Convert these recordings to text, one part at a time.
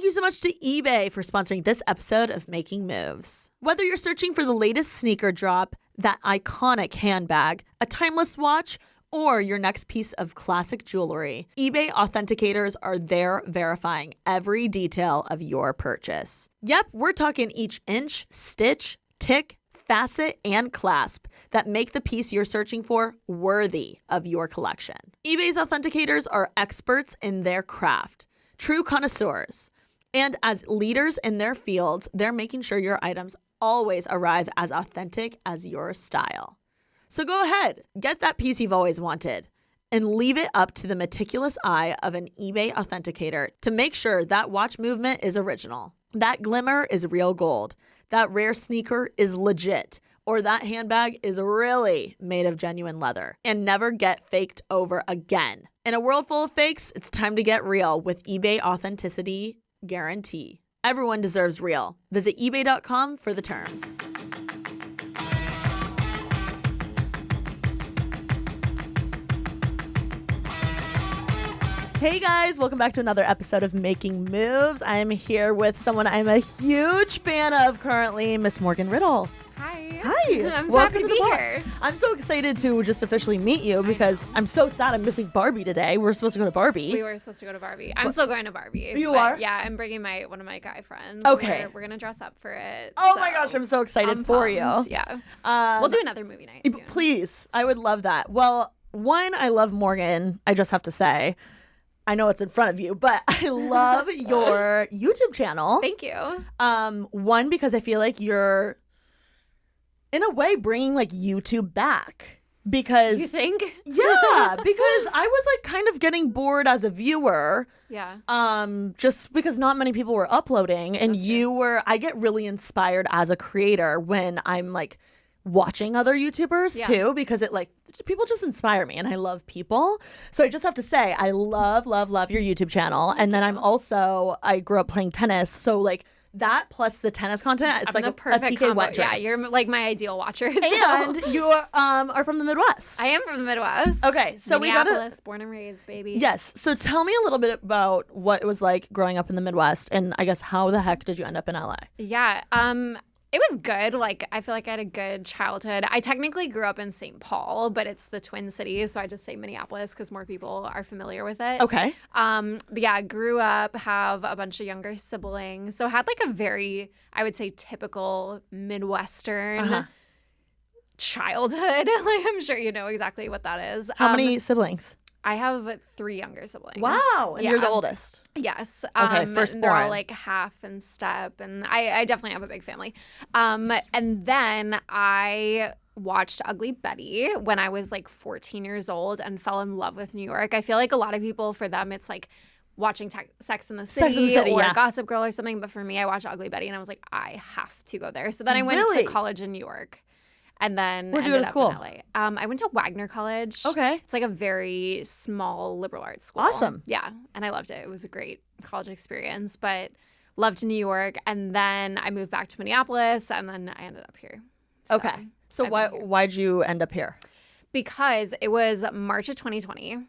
thank you so much to eBay for sponsoring this episode of Making Moves. Whether you're searching for the latest sneaker drop, that iconic handbag, a timeless watch, or your next piece of classic jewelry, eBay authenticators are there verifying every detail of your purchase. Yep, we're talking each inch, stitch, tick, facet, and clasp that make the piece you're searching for worthy of your collection. eBay's authenticators are experts in their craft, true connoisseurs. And as leaders in their fields, they're making sure your items always arrive as authentic as your style. So go ahead, get that piece you've always wanted, and leave it up to the meticulous eye of an eBay authenticator to make sure that watch movement is original, that glimmer is real gold, that rare sneaker is legit, or that handbag is really made of genuine leather, and never get faked over again. In a world full of fakes, it's time to get real with eBay Authenticity Guarantee. Everyone deserves real. Visit ebay.com for the terms. Hey guys, welcome back to another episode of Making Moves. I'm here with someone I'm a huge fan of currently, Miss Morgan Riddle. Hi. I'm so happy to be here. I'm so excited to just officially meet you because I'm so sad I'm missing Barbie today. We're supposed to go to Barbie. We were supposed to go to Barbie. I'm still going to Barbie. You are? Yeah, I'm bringing one of my guy friends. Okay. We're going to dress up for it. Oh my gosh, I'm so excited for you. Yeah. We'll do another movie night soon. Please. I would love that. Well, one, I love Morgan. I just have to say. I know it's in front of you, but I love your YouTube channel. Thank you. One, because I feel like you're, in a way, bringing like YouTube back. Because you think? Yeah, because I was like kind of getting bored as a viewer. Yeah. Just because not many people were uploading, and I get really inspired as a creator when I'm like watching other YouTubers too, because it like people just inspire me and I love people. So I just have to say I love your YouTube channel. And then I grew up playing tennis, so like that plus the tennis content, it's I'm like the perfect a TK combo. wet dream. Yeah, you're like my ideal watcher. So. And you are from the Midwest. I am from the Midwest. Okay, so Minneapolis, born and raised, baby. Yes. So tell me a little bit about what it was like growing up in the Midwest, and I guess how the heck did you end up in LA? Yeah. It was good. Like, I feel like I had a good childhood. I technically grew up in St. Paul, but it's the Twin Cities, so I just say Minneapolis because more people are familiar with it. Okay. But yeah, I grew up, have a bunch of younger siblings, so had like a very, I would say, typical Midwestern childhood. Like, I'm sure you know exactly what that is. How many siblings? I have 3 younger siblings. Wow, and you're the oldest. Yes. Okay, firstborn. They're all like half and step, and I definitely have a big family. And then I watched Ugly Betty when I was like 14 years old and fell in love with New York. I feel like a lot of people, for them, it's like watching Sex and the City or Gossip Girl or something. But for me, I watched Ugly Betty and I was like, I have to go there. So then I went to college in New York. And then where'd you go to school? In LA. I went to Wagner College. Okay. It's like a very small liberal arts school. Awesome. Yeah. And I loved it. It was a great college experience, but loved New York. And then I moved back to Minneapolis and then I ended up here. Okay. So why'd you end up here? Because it was March of 2020. Wow.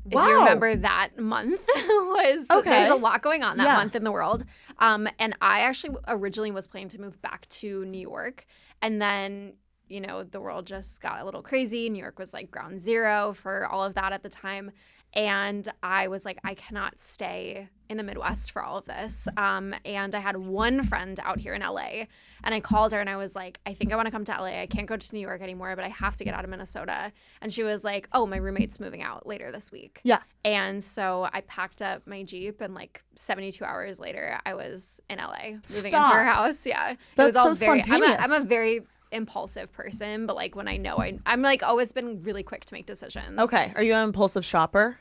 If you remember that month there's a lot going on that month in the world. And I actually originally was planning to move back to New York. And then you know, the world just got a little crazy. New York was like ground zero for all of that at the time. And I was like, I cannot stay in the Midwest for all of this. And I had one friend out here in LA and I called her and I was like, I think I want to come to LA. I can't go to New York anymore, but I have to get out of Minnesota. And she was like, oh, my roommate's moving out later this week. Yeah. And so I packed up my Jeep and like 72 hours later, I was in LA moving into her house. Yeah. That's it was all so very, spontaneous. I'm a very impulsive person, but like when I know I'm like always been really quick to make decisions. Okay. Are you an impulsive shopper?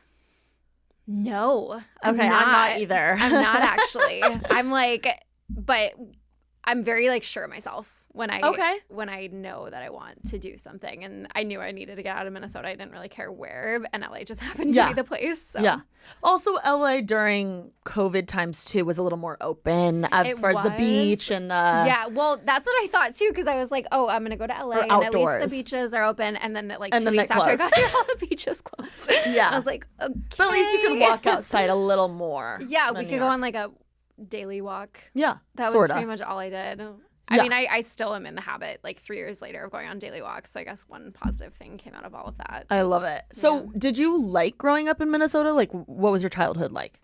No. I'm not either. I'm not actually. I'm like, but I'm very like sure of myself when I know that I want to do something. And I knew I needed to get out of Minnesota. I didn't really care where, and LA just happened to be the place. So. Yeah. Also, LA during COVID times too was a little more open as far as the beach and the. Yeah, well, that's what I thought too, because I was like, oh, I'm gonna go to LA and outdoors. at least the beaches are open. And then like and 2 weeks after I got here, all the beaches closed. Yeah. I was like, okay. But at least you could walk outside a little more. Yeah, we could go on like a daily walk. Yeah, That sorta. was pretty much all I did. I mean, I still am in the habit, like 3 years later, of going on daily walks. So I guess one positive thing came out of all of that. I love it. So did you like growing up in Minnesota? Like, what was your childhood like?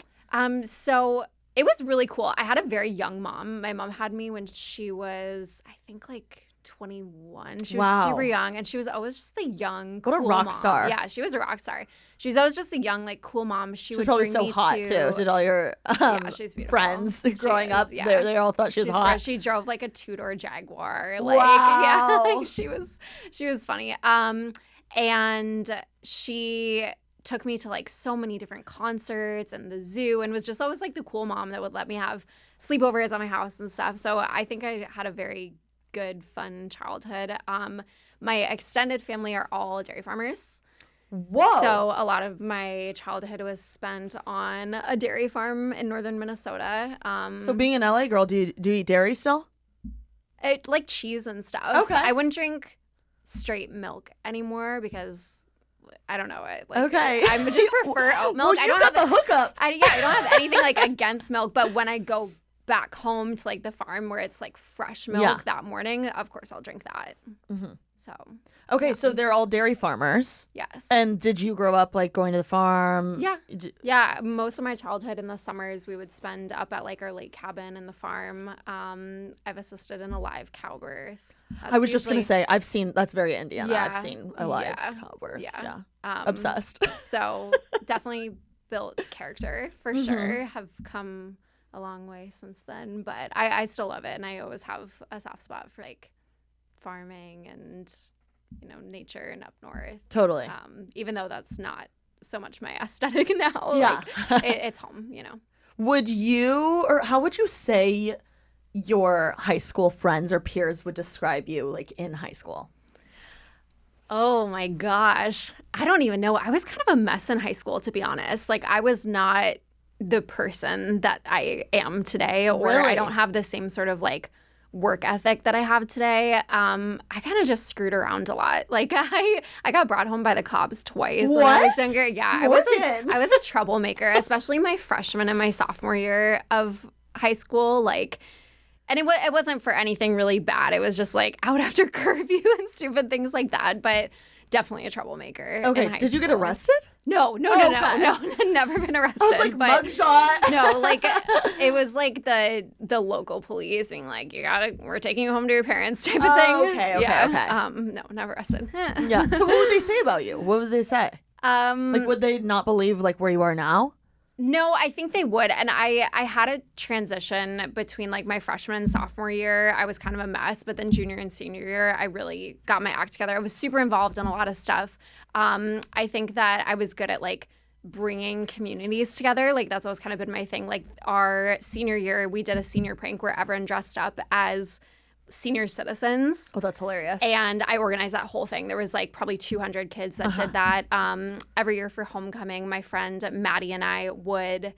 So it was really cool. I had a very young mom. My mom had me when she was, I think, like 21. She was super young, and she was always just the young, cool what a rock mom. star. Yeah, she was a rock star. She was always just the young, like, cool mom. She's probably so hot too. Did all your she's friends growing up? Yeah. They all thought she was hot. She drove like a 2-door Jaguar. Like, like she was funny. And she took me to like so many different concerts and the zoo, and was just always like the cool mom that would let me have sleepovers at my house and stuff. So I think I had a very good, fun childhood. My extended family are all dairy farmers. Whoa. So a lot of my childhood was spent on a dairy farm in northern Minnesota. So being an LA girl, do you eat dairy still? Like cheese and stuff. Okay. I wouldn't drink straight milk anymore because I don't know. I just prefer oat milk. Well, you got the hookup. I don't have anything like against milk, but when I go back home to like the farm where it's like fresh milk that morning, of course I'll drink that. Mm-hmm. So so they're all dairy farmers. Yes. And did you grow up like going to the farm? Yeah. Most of my childhood in the summers we would spend up at like our lake cabin in the farm. I've assisted in a live cow birth. I was just gonna say I've seen that's very Indiana. Yeah, I've seen a live cow birth. Yeah. Obsessed. So definitely built character for sure. Have come a long way since then, but I still love it, and I always have a soft spot for like farming and nature and up north. Totally. Even though that's not so much my aesthetic now. Yeah. Like it's home. Would you, or how would you say your high school friends or peers would describe you like in high school? Oh my gosh, I don't even know. I was kind of a mess in high school, to be honest. Like I was not the person that I am today, or Really? I don't have the same sort of like work ethic that I have today. I kind of just screwed around a lot. Like I got brought home by the cops twice when I was younger. Yeah, I was a troublemaker, especially my freshman and my sophomore year of high school. Like, and it wasn't for anything really bad. It was just like out after curfew and stupid things like that. But definitely a troublemaker. Okay, did you get arrested? No, never been arrested. I was like, mugshot. No, like it was like the local police being like, we're taking you home to your parents type of thing. Okay. No, never arrested. Yeah. So what would they say about you? What would they say? Like, would they not believe like where you are now? No, I think they would. And I had a transition between like my freshman and sophomore year. I was kind of a mess, but then junior and senior year, I really got my act together. I was super involved in a lot of stuff. I think that I was good at like bringing communities together. Like that's always kind of been my thing. Like our senior year, we did a senior prank where everyone dressed up as senior citizens. Oh, that's hilarious. And I organized that whole thing. There was like probably 200 kids that did that. Every year for homecoming, my friend Maddie and I would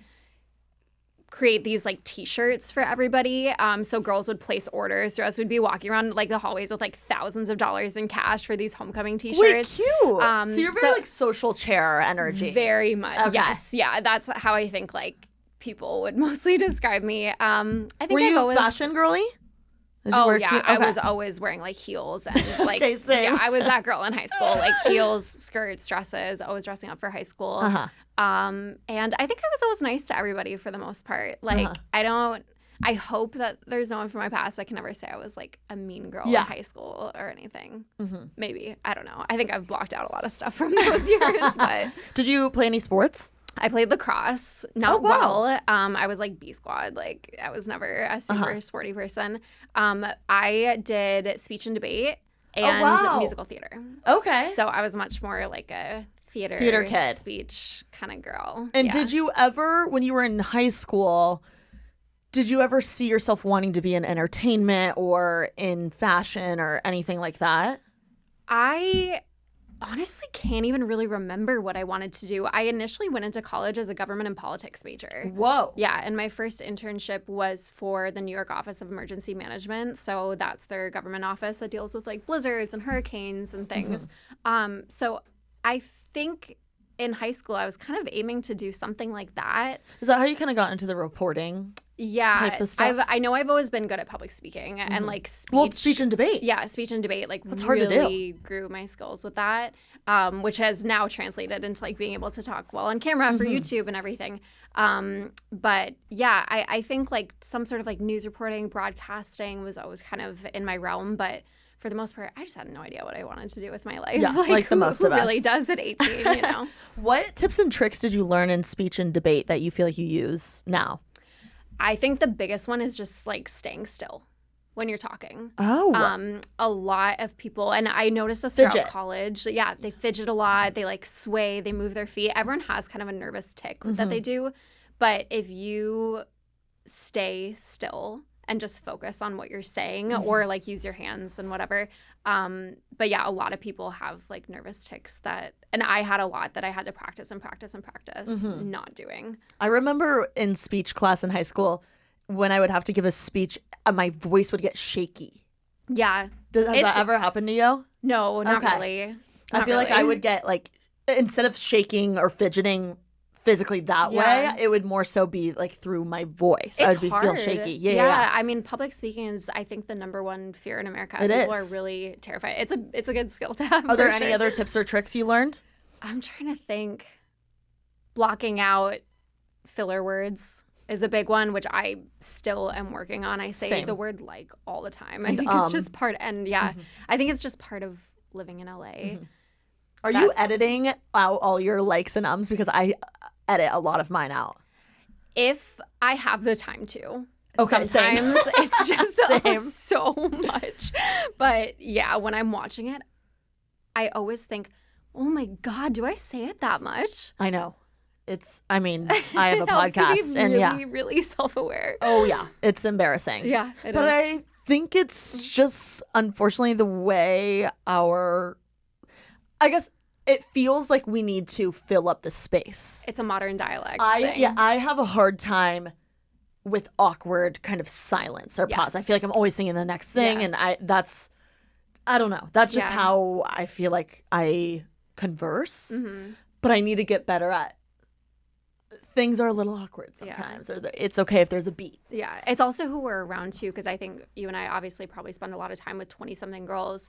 create these like t-shirts for everybody. So girls would place orders. So us would be walking around like the hallways with like thousands of dollars in cash for these homecoming t-shirts. Wait, cute. So you're very like social chair energy. Very much. Okay. Yes. Yeah. That's how I think like people would mostly describe me. I think Were you a fashion girly? Okay. I was always wearing like heels and like same. Yeah, I was that girl in high school, like heels, skirts, dresses, always dressing up for high school. And I think I was always nice to everybody for the most part. Like I hope that there's no one from my past. I can never say I was like a mean girl in high school or anything. Maybe, I don't know. I think I've blocked out a lot of stuff from those years. But did you play any sports? I played lacrosse, not well. I was like B squad. Like I was never a super sporty person. I did speech and debate and musical theater. Okay. So I was much more like a theater kid, speech kind of girl. And did you ever, when you were in high school, did you ever see yourself wanting to be in entertainment or in fashion or anything like that? I honestly can't even really remember what I wanted to do. I initially went into college as a government and politics major. Whoa. Yeah, and my first internship was for the New York Office of Emergency Management. So that's their government office that deals with like blizzards and hurricanes and things. So I think in high school I was kind of aiming to do something like that. Is that how you kind of got into the reporting? type of stuff? I know I've always been good at public speaking and like speech. Well, speech and debate. Yeah, speech and debate. Like that's really hard to do. Grew my skills with that, which has now translated into like being able to talk well on camera for YouTube and everything. But yeah, I think like some sort of like news reporting, broadcasting was always kind of in my realm, but for the most part, I just had no idea what I wanted to do with my life. Yeah, like the most who of us. really does at 18, you know? What tips and tricks did you learn in speech and debate that you feel like you use now? I think the biggest one is just like staying still when you're talking. Oh. A lot of people, and I noticed this throughout Fidget. college. Yeah, they fidget a lot. They like sway. They move their feet. Everyone has kind of a nervous tick that they do. But if you stay still and just focus on what you're saying or like use your hands and whatever. But yeah, a lot of people have like nervous tics and I had a lot that I had to practice not doing. I remember in speech class in high school when I would have to give a speech, my voice would get shaky. Yeah. Has that ever happened to you? No, not really. I feel like I would get like, instead of shaking or fidgeting physically that way, it would more so be like through my voice. I would feel shaky. Yeah. I mean, public speaking is, I think, the number one fear in America. People are really terrified. It's a good skill to have. Are there any other tips or tricks you learned? I'm trying to think. Blocking out filler words is a big one, which I still am working on. I say the word like all the time. I think it's just part, I think it's just part of living in LA. Are you editing out all your likes and ums? Because I edit a lot of mine out. If I have the time to. Okay, sometimes it's just so much. But yeah, when I'm watching it, I always think, oh my God, do I say it that much? I know. I have a podcast and really self-aware. Oh yeah, it's embarrassing. Yeah, it but is. I think it's just unfortunately the way I guess it feels like we need to fill up the space. It's a modern dialect thing. Yeah, I have a hard time with awkward kind of silence or pause. I feel like I'm always thinking the next thing, and I don't know. That's just how I feel like I converse. But I need to get better at things are a little awkward sometimes, or it's okay if there's a beat. Yeah, it's also who we're around too, because I think you and I obviously probably spend a lot of time with 20-something girls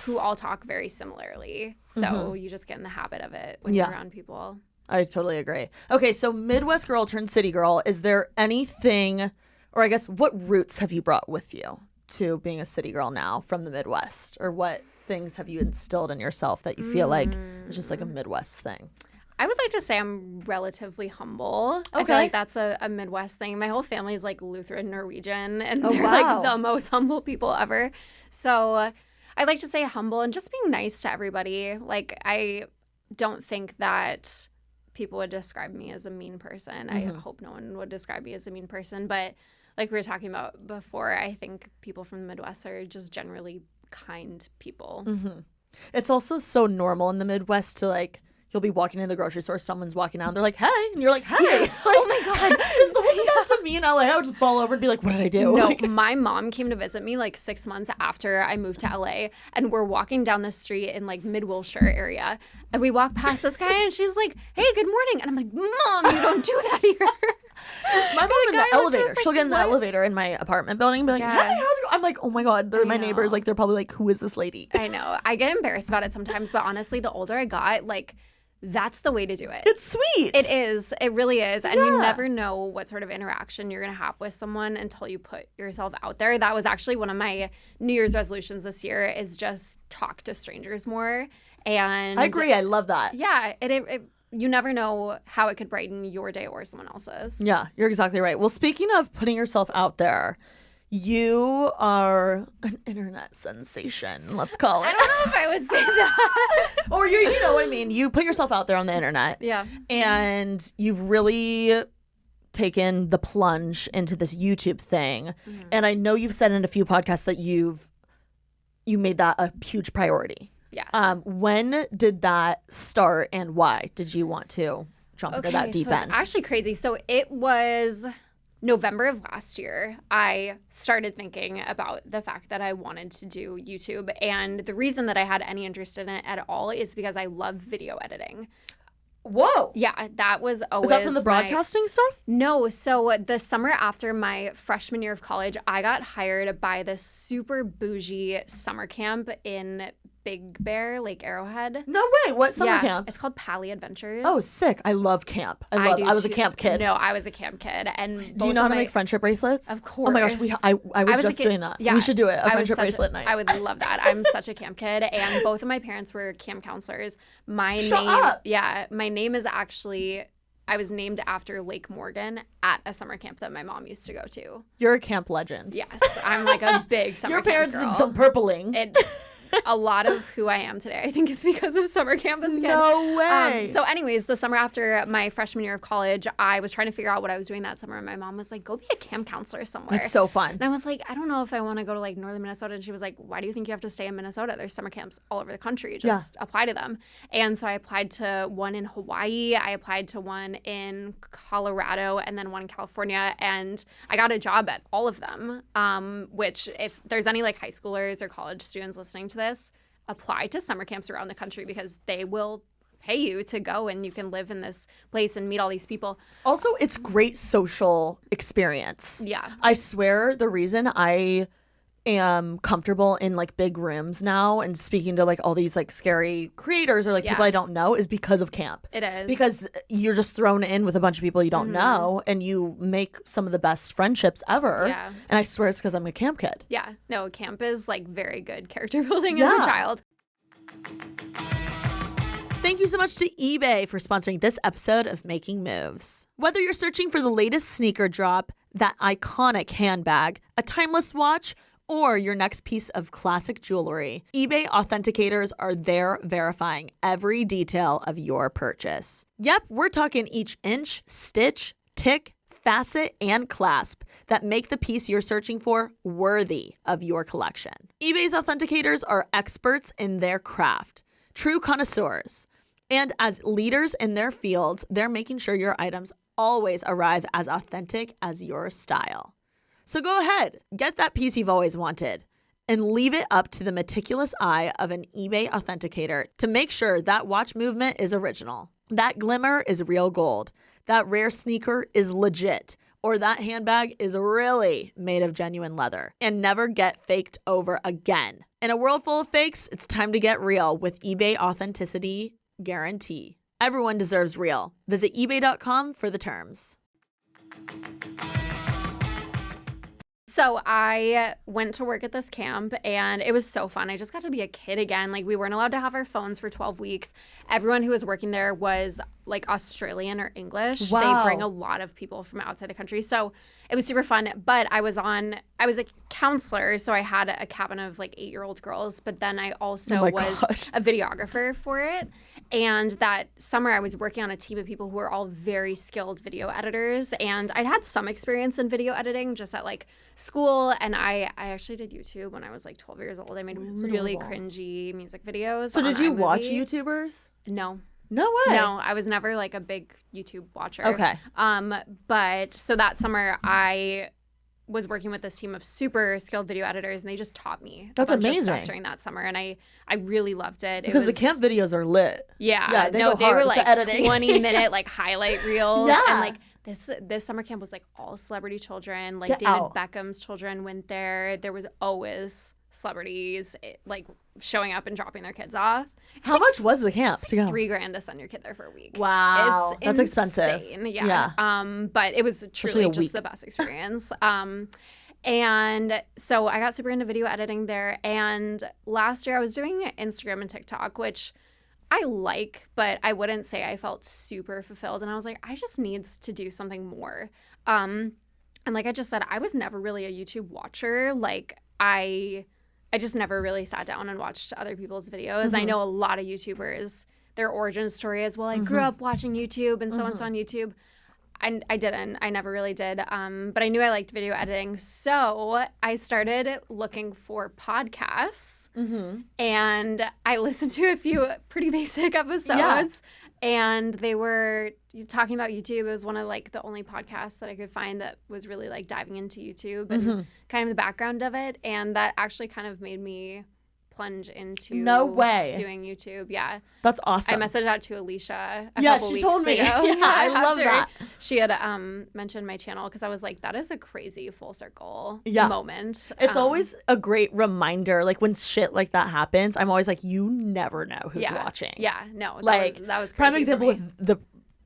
who all talk very similarly. So you just get in the habit of it when you're around people. I totally agree. Okay, so Midwest girl turned city girl. Is there anything, or I guess what roots have you brought with you to being a city girl now from the Midwest? Or what things have you instilled in yourself that you feel like is just like a Midwest thing? I would like to say I'm relatively humble. I feel like that's a Midwest thing. My whole family is like Lutheran Norwegian, and they're like the most humble people ever. So I'd like to say humble and just being nice to everybody. Like, I don't think that people would describe me as a mean person. I hope no one would describe me as a mean person. But like we were talking about before, I think people from the Midwest are just generally kind people. It's also so normal in the Midwest to like, you'll be walking in the grocery store, someone's walking out, and they're like, hey. And you're like, hey. Like, oh my God. If someone did that to me in LA, I would just fall over and be like, what did I do? No, like, my mom came to visit me like 6 months after I moved to LA, and we're walking down the street in like mid-Wilshire area, and we walk past this guy, and she's like, hey, good morning. And I'm like, Mom, you don't do that here. My mom in the elevator. She'll get in the elevator in my apartment building and be like, hey, how's it going? I'm like, oh my God, they're my neighbors. Like, they're probably like, who is this lady? I know. I get embarrassed about it sometimes, but honestly, the older I got, like, that's the way to do it. It's sweet. It is. It really is. And you never know what sort of interaction you're going to have with someone until you put yourself out there. That was actually one of my New Year's resolutions this year, is just talk to strangers more. And I agree. I love that. Yeah. You never know how it could brighten your day or someone else's. Yeah, you're exactly right. Well, speaking of putting yourself out there, you are an internet sensation, let's call it. I don't know if I would say that. Or you know what I mean. You put yourself out there on the internet. Yeah. And you've really taken the plunge into this YouTube thing. And I know you've said in a few podcasts that you made that a huge priority. Yes. When did that start, and why did you want to jump into that deep end? It's actually crazy. So it was November of last year, I started thinking about the fact that I wanted to do YouTube. And the reason that I had any interest in it at all is because I love video editing. Whoa. Yeah, that was always. Is that from the broadcasting stuff? No. So the summer after my freshman year of college, I got hired by this super bougie summer camp in Big Bear, Lake Arrowhead. No way. What summer camp? It's called Pally Adventures. Oh, sick. I love camp. I was a camp kid. No, I was a camp kid. And do you know how to make friendship bracelets? Of course. Oh my gosh, I was just doing that. Yeah, we should do it. A friendship bracelet night. I would love that. I'm such a camp kid, and both of my parents were camp counselors. Shut up. Yeah, my name is actually. I was named after Lake Morgan at a summer camp that my mom used to go to. You're a camp legend. Yes, I'm like a big summer camp girl. Your parents did some purpling. A lot of who I am today, I think, is because of summer camp as a kid. No way. So anyways, the summer after my freshman year of college, I was trying to figure out what I was doing that summer. And my mom was like, go be a camp counselor somewhere. It's so fun. And I was like, I don't know if I want to go to like northern Minnesota. And she was like, why do you think you have to stay in Minnesota? There's summer camps all over the country. Just apply to them. And so I applied to one in Hawaii. I applied to one in Colorado and then one in California. And I got a job at all of them, which if there's any like high schoolers or college students listening to this, apply to summer camps around the country because they will pay you to go and you can live in this place and meet all these people. Also, it's great social experience. Yeah. I swear the reason I am comfortable in like big rooms now and speaking to like all these like scary creators or like people I don't know is because of camp. It is. Because you're just thrown in with a bunch of people you don't know and you make some of the best friendships ever. Yeah. And I swear it's because I'm a camp kid. Yeah. No, camp is like very good character building as a child. Thank you so much to eBay for sponsoring this episode of Making Moves. Whether you're searching for the latest sneaker drop, that iconic handbag, a timeless watch, or your next piece of classic jewelry, eBay authenticators are there verifying every detail of your purchase. Yep, we're talking each inch, stitch, tick, facet, and clasp that make the piece you're searching for worthy of your collection. eBay's authenticators are experts in their craft, true connoisseurs, and as leaders in their fields, they're making sure your items always arrive as authentic as your style. So go ahead, get that piece you've always wanted and leave it up to the meticulous eye of an eBay authenticator to make sure that watch movement is original, that glimmer is real gold, that rare sneaker is legit, or that handbag is really made of genuine leather, and never get faked over again. In a world full of fakes, it's time to get real with eBay Authenticity Guarantee. Everyone deserves real. Visit ebay.com for the terms. So I went to work at this camp and it was so fun. I just got to be a kid again. Like we weren't allowed to have our phones for 12 weeks. Everyone who was working there was like Australian or English. Wow. They bring a lot of people from outside the country. So it was super fun. But I was a counselor. So I had a cabin of like 8-year-old girls. But then I also was a videographer for it. And that summer I was working on a team of people who were all very skilled video editors. And I'd had some experience in video editing just at like school. And I actually did YouTube when I was like 12 years old. I made really cringy music videos. So did you watch YouTubers? No. No way. No, I was never like a big YouTube watcher. Okay. But so that summer I was working with this team of super skilled video editors and they just taught me That's a bunch amazing. of stuff during that summer and I really loved it. Because the camp videos are lit. Yeah. They were like editing. 20-minute like highlight reels. Yeah. And like this summer camp was like all celebrity children. Like Get David out. Beckham's children went there. There was always celebrities like showing up and dropping their kids off. How much was the camp to go? $3,000 to send your kid there for a week. Wow. That's expensive. Yeah. But it was truly just the best experience. And so I got super into video editing there. And last year I was doing Instagram and TikTok, which I like, but I wouldn't say I felt super fulfilled. And I was like, I just need to do something more. And like I just said, I was never really a YouTube watcher. Like I just never really sat down and watched other people's videos. Mm-hmm. I know a lot of YouTubers, their origin story is, well, I grew up watching YouTube and so-and-so on YouTube. I didn't. I never really did. But I knew I liked video editing. So I started looking for podcasts. Mm-hmm. And I listened to a few pretty basic episodes. Yeah. And they were talking about YouTube. It was one of like the only podcasts that I could find that was really like diving into YouTube and kind of the background of it. And that actually kind of made me plunge into no way doing YouTube. Yeah. That's awesome. I messaged out to Alicia a yeah, couple she weeks told me. ago. Yeah, I love that. She had mentioned my channel because I was like, that is a crazy full circle moment. It's always a great reminder. Like when shit like that happens, I'm always like, you never know who's watching. Yeah, no, that was crazy. Prime example with the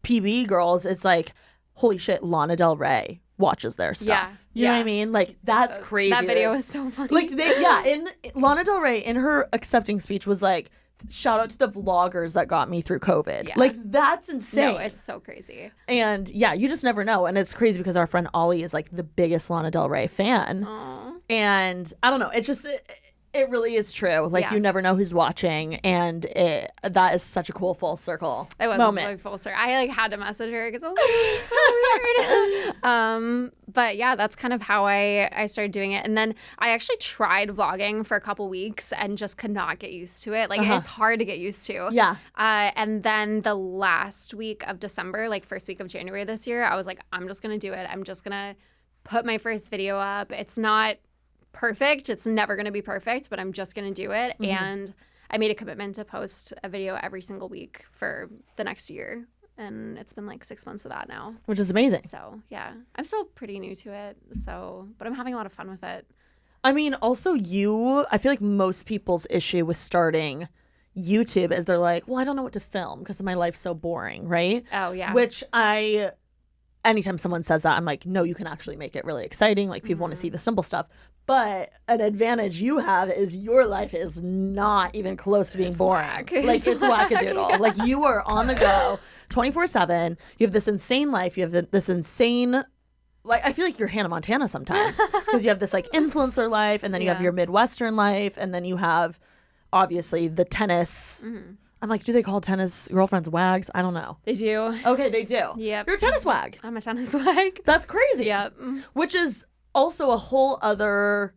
PB girls, it's like, holy shit, Lana Del Rey watches their stuff. You know what I mean? Like that's crazy. That video was so funny. Like in Lana Del Rey in her accepting speech was like, shout out to the vloggers that got me through COVID. Yeah. Like that's insane. No, it's so crazy. And you just never know. And it's crazy because our friend Ollie is like the biggest Lana Del Rey fan. Aww. And I don't know. It just it really is true. Like you never know who's watching, and that is such a cool full circle moment. Really full circle. I like had to message her because I was like, it's so weird. But yeah, that's kind of how I started doing it. And then I actually tried vlogging for a couple weeks and just could not get used to it. Like it's hard to get used to. Yeah. And then the last week of December, like first week of January this year, I was like, I'm just gonna do it. I'm just gonna put my first video up. It's not perfect. It's never going to be perfect, but I'm just going to do it. Mm-hmm. And I made a commitment to post a video every single week for the next year. And it's been like 6 months of that now. Which is amazing. So, yeah. I'm still pretty new to it. But I'm having a lot of fun with it. I mean, also I feel like most people's issue with starting YouTube is they're like, well, I don't know what to film because my life's so boring, right? Oh, yeah. Which anytime someone says that, I'm like, no, you can actually make it really exciting. Like people want to see the simple stuff. But an advantage you have is your life is not even close to being boring. Whack. Like it's wackadoodle. Yeah. Like you are on the go 24/7. You have this insane life. You have this insane, like I feel like you're Hannah Montana sometimes because you have this like influencer life, and then you have your Midwestern life, and then you have obviously the tennis. Mm-hmm. I'm like, do they call tennis girlfriends wags? I don't know. They do. Okay, they do. Yep. You're a tennis wag. I'm a tennis wag. That's crazy. Yep. Which is also a whole other,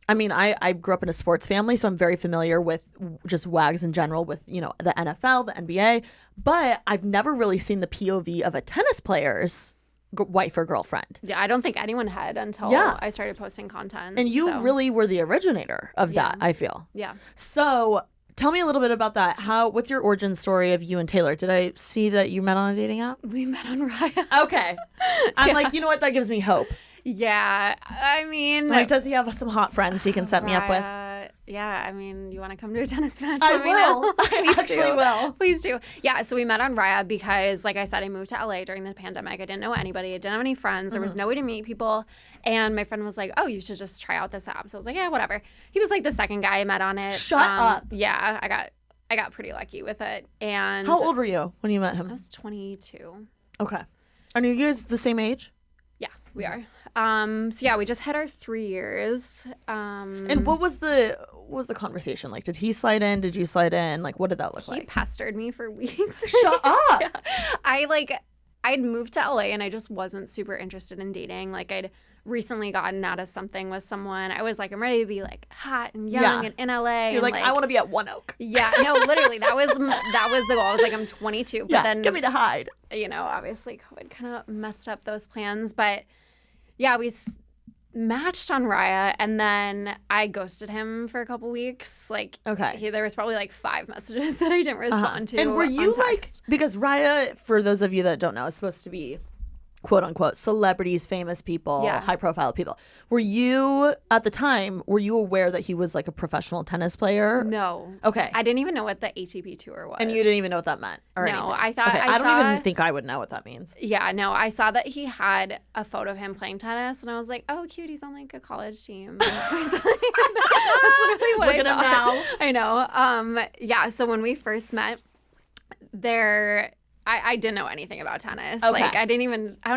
I mean, I grew up in a sports family, so I'm very familiar with just wags in general with, the NFL, the NBA, but I've never really seen the POV of a tennis player's wife or girlfriend. Yeah, I don't think anyone had until I started posting content. And you really were the originator of that, I feel. Yeah. So tell me a little bit about that. What's your origin story of you and Taylor? Did I see that you met on a dating app? We met on Raya. Okay. I'm like, you know what? That gives me hope. Yeah. I mean, like, does he have some hot friends he can set me up with? Yeah. I mean, you want to come to a tennis match? I will. I actually will. Please do. Yeah. So we met on Raya because, like I said, I moved to LA during the pandemic. I didn't know anybody. I didn't have any friends. There was no way to meet people. And my friend was like, oh, you should just try out this app. So I was like, yeah, whatever. He was like the second guy I met on it. Shut up. Yeah. I got pretty lucky with it. And how old were you when you met him? I was 22. Okay. Are you guys the same age? Yeah, we are. So yeah, we just had our 3 years. And what was the conversation like? Did he slide in? Did you slide in? Like, what did that look like? He pestered me for weeks. Shut up. Yeah. I'd moved to LA and I just wasn't super interested in dating. Like I'd recently gotten out of something with someone. I was like, I'm ready to be like hot and young and in LA. You're like, I want to be at One Oak. Yeah, no, literally, that was the goal. I was like, I'm 22, but then get me to hide. Obviously, COVID kind of messed up those plans, but yeah, we matched on Raya, and then I ghosted him for a couple weeks. Like, there was probably like 5 messages that I didn't respond to. And were you like, because Raya, for those of you that don't know, is supposed to be quote unquote celebrities, famous people, high profile people. Were you at the time, aware that he was like a professional tennis player? No. Okay. I didn't even know what the ATP tour was. And you didn't even know what that meant or anything? No, I thought I don't even think I would know what that means. Yeah, no, I saw that he had a photo of him playing tennis and I was like, oh, cute, he's on like a college team. That's literally what Look at him now. I know. Yeah, so when we first met, I didn't know anything about tennis. Okay. Like I don't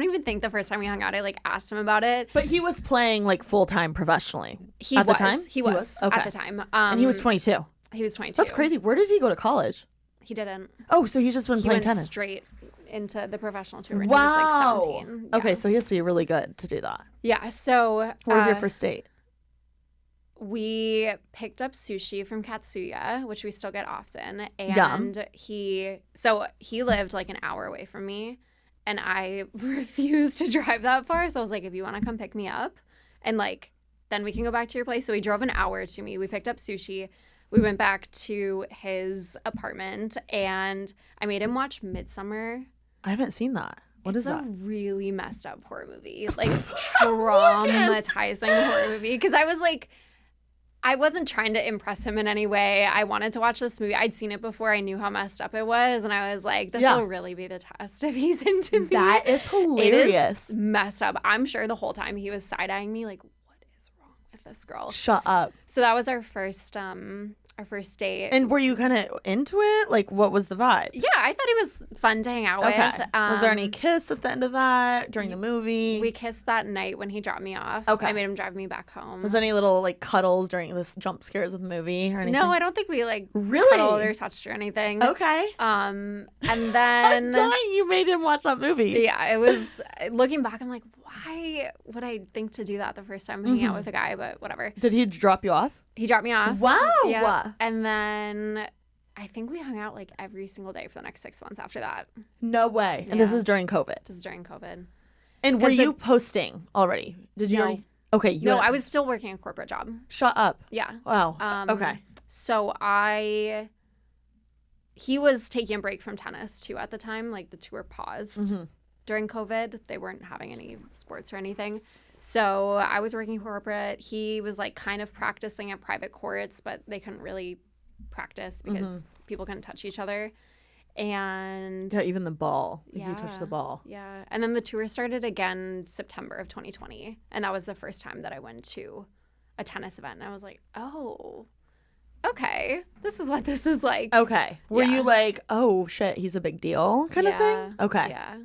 even think the first time we hung out I like asked him about it. But he was playing like full-time professionally at the time? He was okay. at the time. And he was 22. He was 22. That's crazy. Where did he go to college? He didn't. Oh, so he's just been playing tennis. Straight into the professional tour when wow. he was like 17. Yeah. Okay, so he has to be really good to do that. Yeah, so where was your first date? We picked up sushi from Katsuya, which we still get often. And Yum. he lived like an hour away from me and I refused to drive that far. So I was like, if you want to come pick me up and like, then we can go back to your place. So he drove an hour to me. We picked up sushi. we went back to his apartment and I made him watch Midsummer. I haven't seen that. What is that? It's a really messed up horror movie, like traumatizing horror movie. Because I was like, I wasn't trying to impress him in any way. I wanted to watch this movie. I'd seen it before. I knew how messed up it was. And I was like, this will really be the test if he's into me. That is hilarious. It is messed up. I'm sure the whole time he was side-eyeing me like, what is wrong with this girl? Shut up. So that was our first date. And were you kind of into it? Like, what was the vibe? Yeah, I thought he was fun to hang out with. Was there any kiss at the end of that during the movie? We kissed that night when he dropped me off. Okay. I made him drive me back home. Was there any little, like, cuddles during this jump scares of the movie or anything? No, I don't think we, like, really cuddled or touched or anything. Okay. And then... I'm dying you made him watch that movie. Yeah, it was... Looking back, I'm like, why would I think to do that the first time hanging out with a guy? But whatever. Did he drop you off? He dropped me off. Wow. Yeah. And then I think we hung out like every single day for the next 6 months after that. No way. And this is during COVID? This is during COVID. And were you posting already? Did you already? Okay. No, I was still working a corporate job. Shut up. Yeah. Wow. Okay. So he was taking a break from tennis too at the time. Like the tour paused during COVID. They weren't having any sports or anything. So I was working corporate. He was like kind of practicing at private courts, but they couldn't really practice because people couldn't touch each other. And yeah, even the ball. If you touch the ball. Yeah. And then the tour started again September of 2020. And that was the first time that I went to a tennis event. And I was like, oh, okay. This is what this is like. Okay. Were you like, oh shit, he's a big deal kind of thing? Okay. Yeah.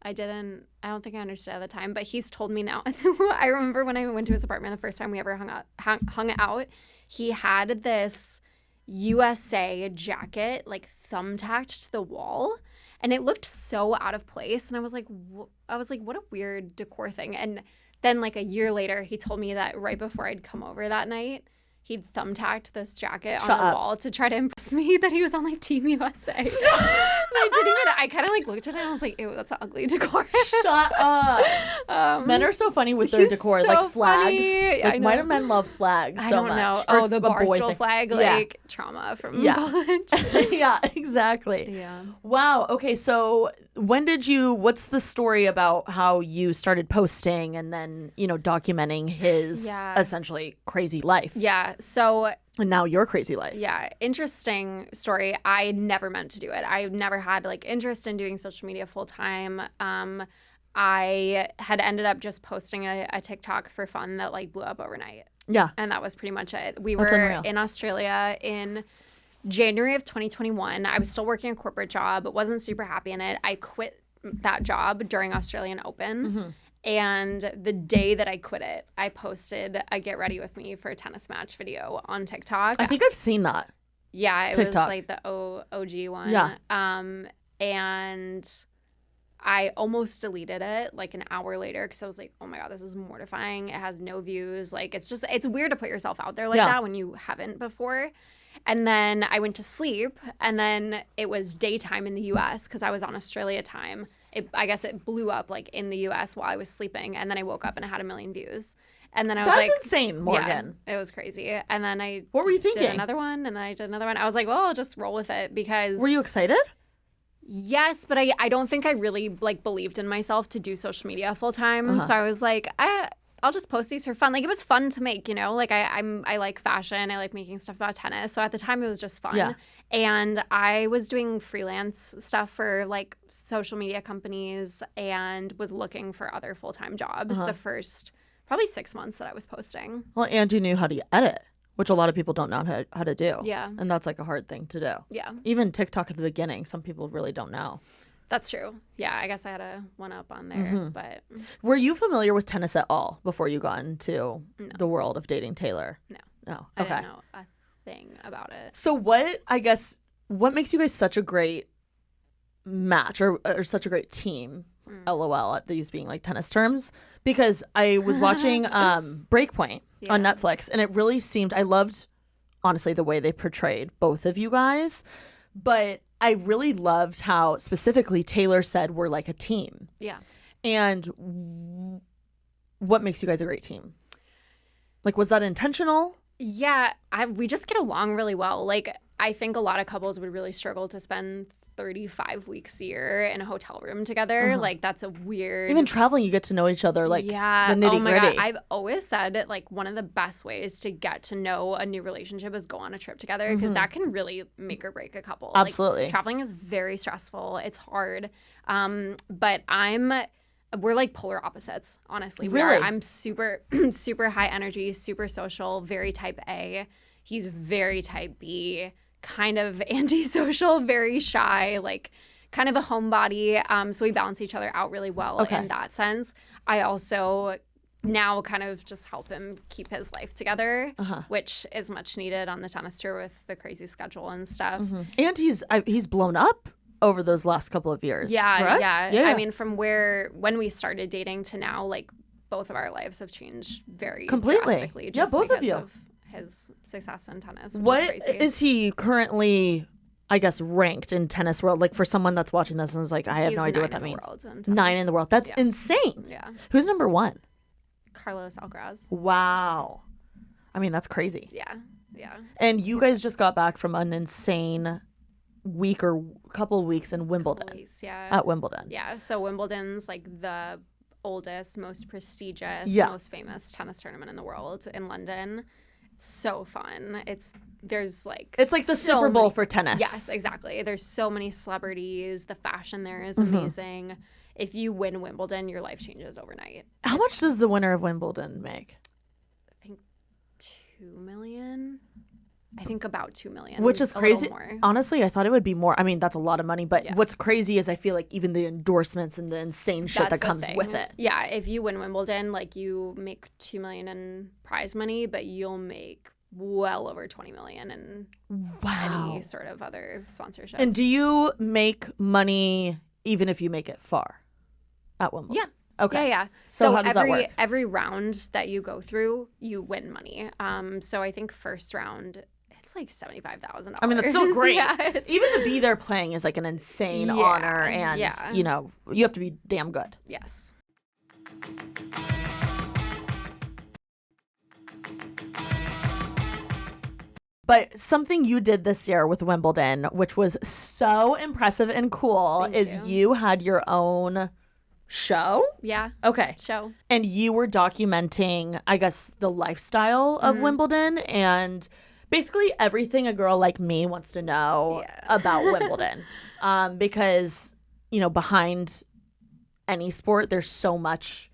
I don't think I understood at the time, but he's told me now. I remember when I went to his apartment the first time we ever hung out, he had this USA jacket like thumbtacked to the wall, and it looked so out of place. And I was like, what a weird decor thing. And then like a year later, he told me that right before I'd come over that night, he'd thumbtacked this jacket on the wall to try to impress me that he was on like Team USA. I kind of like looked at it and I was like, ew, that's an ugly decor. Shut up. Men are so funny with their decor, so like flags. Funny. Like, why do men love flags so much? I don't know. Oh, the Barstool flag, like trauma from college. Yeah, exactly. Yeah. Wow. Okay, so what's the story about how you started posting and then, documenting his essentially crazy life? Yeah. So... And now your crazy life. Yeah. Interesting story. I never meant to do it. I never had like interest in doing social media full time. I had ended up just posting a TikTok for fun that like blew up overnight. Yeah. And that was pretty much it. We were in Australia in January of 2021. I was still working a corporate job, but wasn't super happy in it. I quit that job during Australian Open. And the day that I quit it, I posted a get ready with me for a tennis match video on TikTok. I think I've seen that. Yeah, it TikTok. was like the OG one. Yeah. And I almost deleted it like an hour later because I was like, oh my God, this is mortifying. It has no views. Like, it's weird to put yourself out there like that when you haven't before. And then I went to sleep, and then it was daytime in the U.S. because I was on Australia time. I guess it blew up like in the U.S. while I was sleeping, and then I woke up and it had 1 million views. And then I was That's insane, Morgan. Yeah, it was crazy. And then what were you thinking? Did another one, and then I did another one. I was like, well, I'll just roll with it because. Were you excited? Yes, but I don't think I really like believed in myself to do social media full time. So I was like, I'll just post these for fun. Like, it was fun to make, like I like fashion. I like making stuff about tennis. So at the time it was just fun. Yeah. And I was doing freelance stuff for like social media companies and was looking for other full-time jobs the first probably 6 months that I was posting. Well, and you knew how to edit, which a lot of people don't know how to do. Yeah. And that's like a hard thing to do. Yeah. Even TikTok at the beginning, some people really don't know. That's true. Yeah, I guess I had a one-up on there, but... Were you familiar with tennis at all before you got into the world of dating Taylor? No. Okay. I didn't know a thing about it. So what makes you guys such a great match or such a great team, LOL, at these being like tennis terms? Because I was watching Breakpoint on Netflix, and it really seemed... I loved, honestly, the way they portrayed both of you guys, but... I really loved how specifically Taylor said we're like a team. Yeah. And what makes you guys a great team? Like, was that intentional? Yeah, we just get along really well. Like, I think a lot of couples would really struggle to spend 35 weeks a year in a hotel room together. Like, that's a weird... Even traveling, you get to know each other, like, the nitty-gritty. Oh my God. I've always said, like, one of the best ways to get to know a new relationship is go on a trip together, because that can really make or break a couple. Absolutely. Like, traveling is very stressful. It's hard. But we're like polar opposites, honestly. Really? I'm super, super high energy, super social, very type A. He's very type B, kind of antisocial, very shy, like kind of a homebody. So we balance each other out really well in that sense. I also now kind of just help him keep his life together, which is much needed on the tennis tour with the crazy schedule and stuff. And he's blown up over those last couple of years. Yeah. Yeah. I mean, from when we started dating to now, like, both of our lives have changed very drastically. Just both of you. Of his success in tennis. What is crazy. is he currently, I guess, ranked in tennis world? Like, for someone that's watching this and is like, I have no idea what that means. 9 in the world. That's insane. Yeah. Who's number 1? Carlos Alcaraz. Wow. I mean, that's crazy. Yeah. And you guys just got back from an insane week or couple of weeks in Wimbledon. At Wimbledon. Yeah. So Wimbledon's like the oldest, most prestigious, most famous tennis tournament in the world in London. It's so fun. It's like the Super Bowl for tennis. Yes, exactly. There's so many celebrities. The fashion there is amazing. If you win Wimbledon, your life changes overnight. How much does the winner of Wimbledon make? I think $2 million. I think about $2 million. Which is crazy. Honestly, I thought it would be more. I mean, that's a lot of money. But what's crazy is I feel like even the endorsements and the insane shit that comes with it. Yeah, if you win Wimbledon, like, you make $2 million in prize money, but you'll make well over $20 million in any sort of other sponsorships. And do you make money even if you make it far at Wimbledon? Yeah. Okay. Yeah. So how does that work? Every round that you go through, you win money. So I think first round, it's like $75,000. I mean, that's so great. Yeah, even to be there playing is like an insane honor, and you know, you have to be damn good. Yes. But something you did this year with Wimbledon, which was so impressive and cool, you had your own show? Yeah. Okay. Show. And you were documenting, I guess, the lifestyle of Wimbledon and basically everything a girl like me wants to know about Wimbledon. Because, you know, behind any sport, there's so much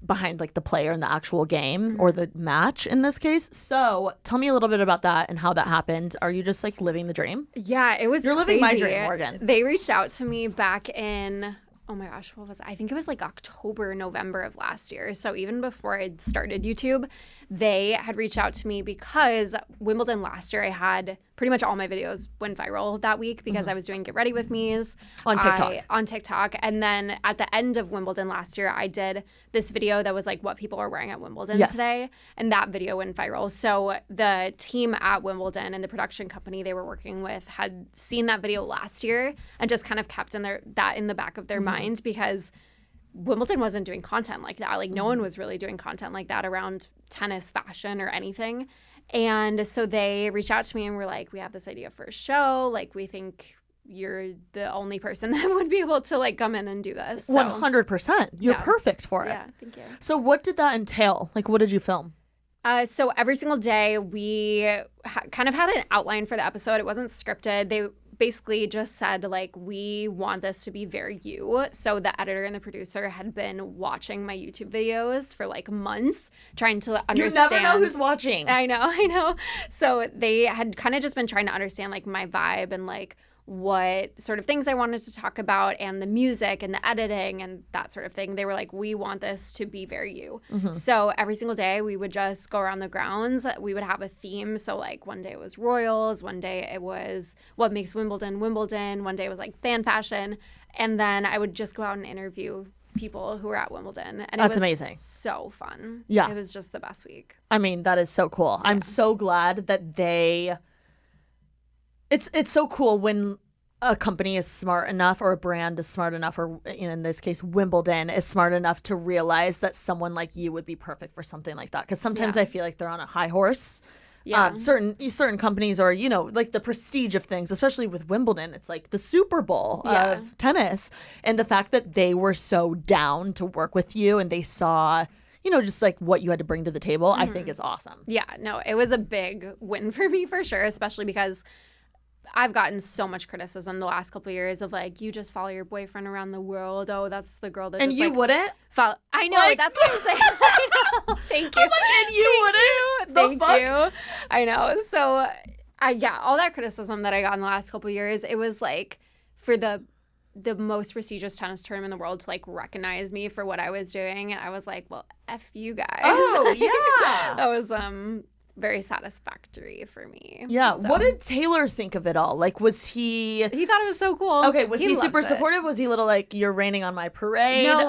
behind like the player and the actual game or the match in this case. So tell me a little bit about that and how that happened. Are you just like living the dream? Yeah, it was You're crazy. Living my dream, Morgan. They reached out to me back in... Oh my gosh, what was it? I think it was like October, November of last year. So even before I'd started YouTube, they had reached out to me because Wimbledon last year, I had pretty much all my videos went viral that week because I was doing Get Ready With Me's. On TikTok. And then at the end of Wimbledon last year, I did this video that was like what people are wearing at Wimbledon today. And that video went viral. So the team at Wimbledon and the production company they were working with had seen that video last year and just kind of kept that in the back of their mind because Wimbledon wasn't doing content like that. Like no one was really doing content like that around tennis, fashion, or anything. And so they reached out to me and were like, we have this idea for a show. Like, we think you're the only person that would be able to like come in and do this. So, 100%. You're perfect for it. Yeah, thank you. So what did that entail? Like, what did you film? So every single day we kind of had an outline for the episode. It wasn't scripted. They basically just said, like, we want this to be very you. So the editor and the producer had been watching my YouTube videos for like months, trying to understand. You never know who's watching. I know. So they had kind of just been trying to understand like my vibe and like what sort of things I wanted to talk about and the music and the editing and that sort of thing. They were like, we want this to be very you. So every single day we would just go around the grounds. We would have a theme. So like one day it was royals, one day it was what makes Wimbledon Wimbledon, one day it was like fan fashion. And then I would just go out and interview people who were at Wimbledon. And That's it was amazing. So fun. Yeah. It was just the best week. I mean, that is so cool. Yeah. I'm so glad that it's so cool when a company is smart enough or a brand is smart enough or in this case Wimbledon is smart enough to realize that someone like you would be perfect for something like that. Because sometimes I feel like they're on a high horse certain companies or, you know, like the prestige of things, especially with Wimbledon, it's like the Super Bowl of tennis. And the fact that they were so down to work with you and they saw, you know, just like what you had to bring to the table, I think is awesome. Yeah, no, it was a big win for me for sure, especially because I've gotten so much criticism the last couple of years of like, you just follow your boyfriend around the world. Oh, that's the girl that and just you like, wouldn't? I know, like, that's what I'm saying. I know. Thank you. I'm like, and you wouldn't? Thank you. I know. So, all that criticism that I got in the last couple of years, it was like for the most prestigious tennis tournament in the world to like recognize me for what I was doing, and I was like, well, F you guys. Oh yeah. That was very satisfactory for me. Yeah. So. What did Taylor think of it all? Like, was he... He thought it was so cool. Okay, was he super supportive? Was he a little like, you're raining on my parade? No.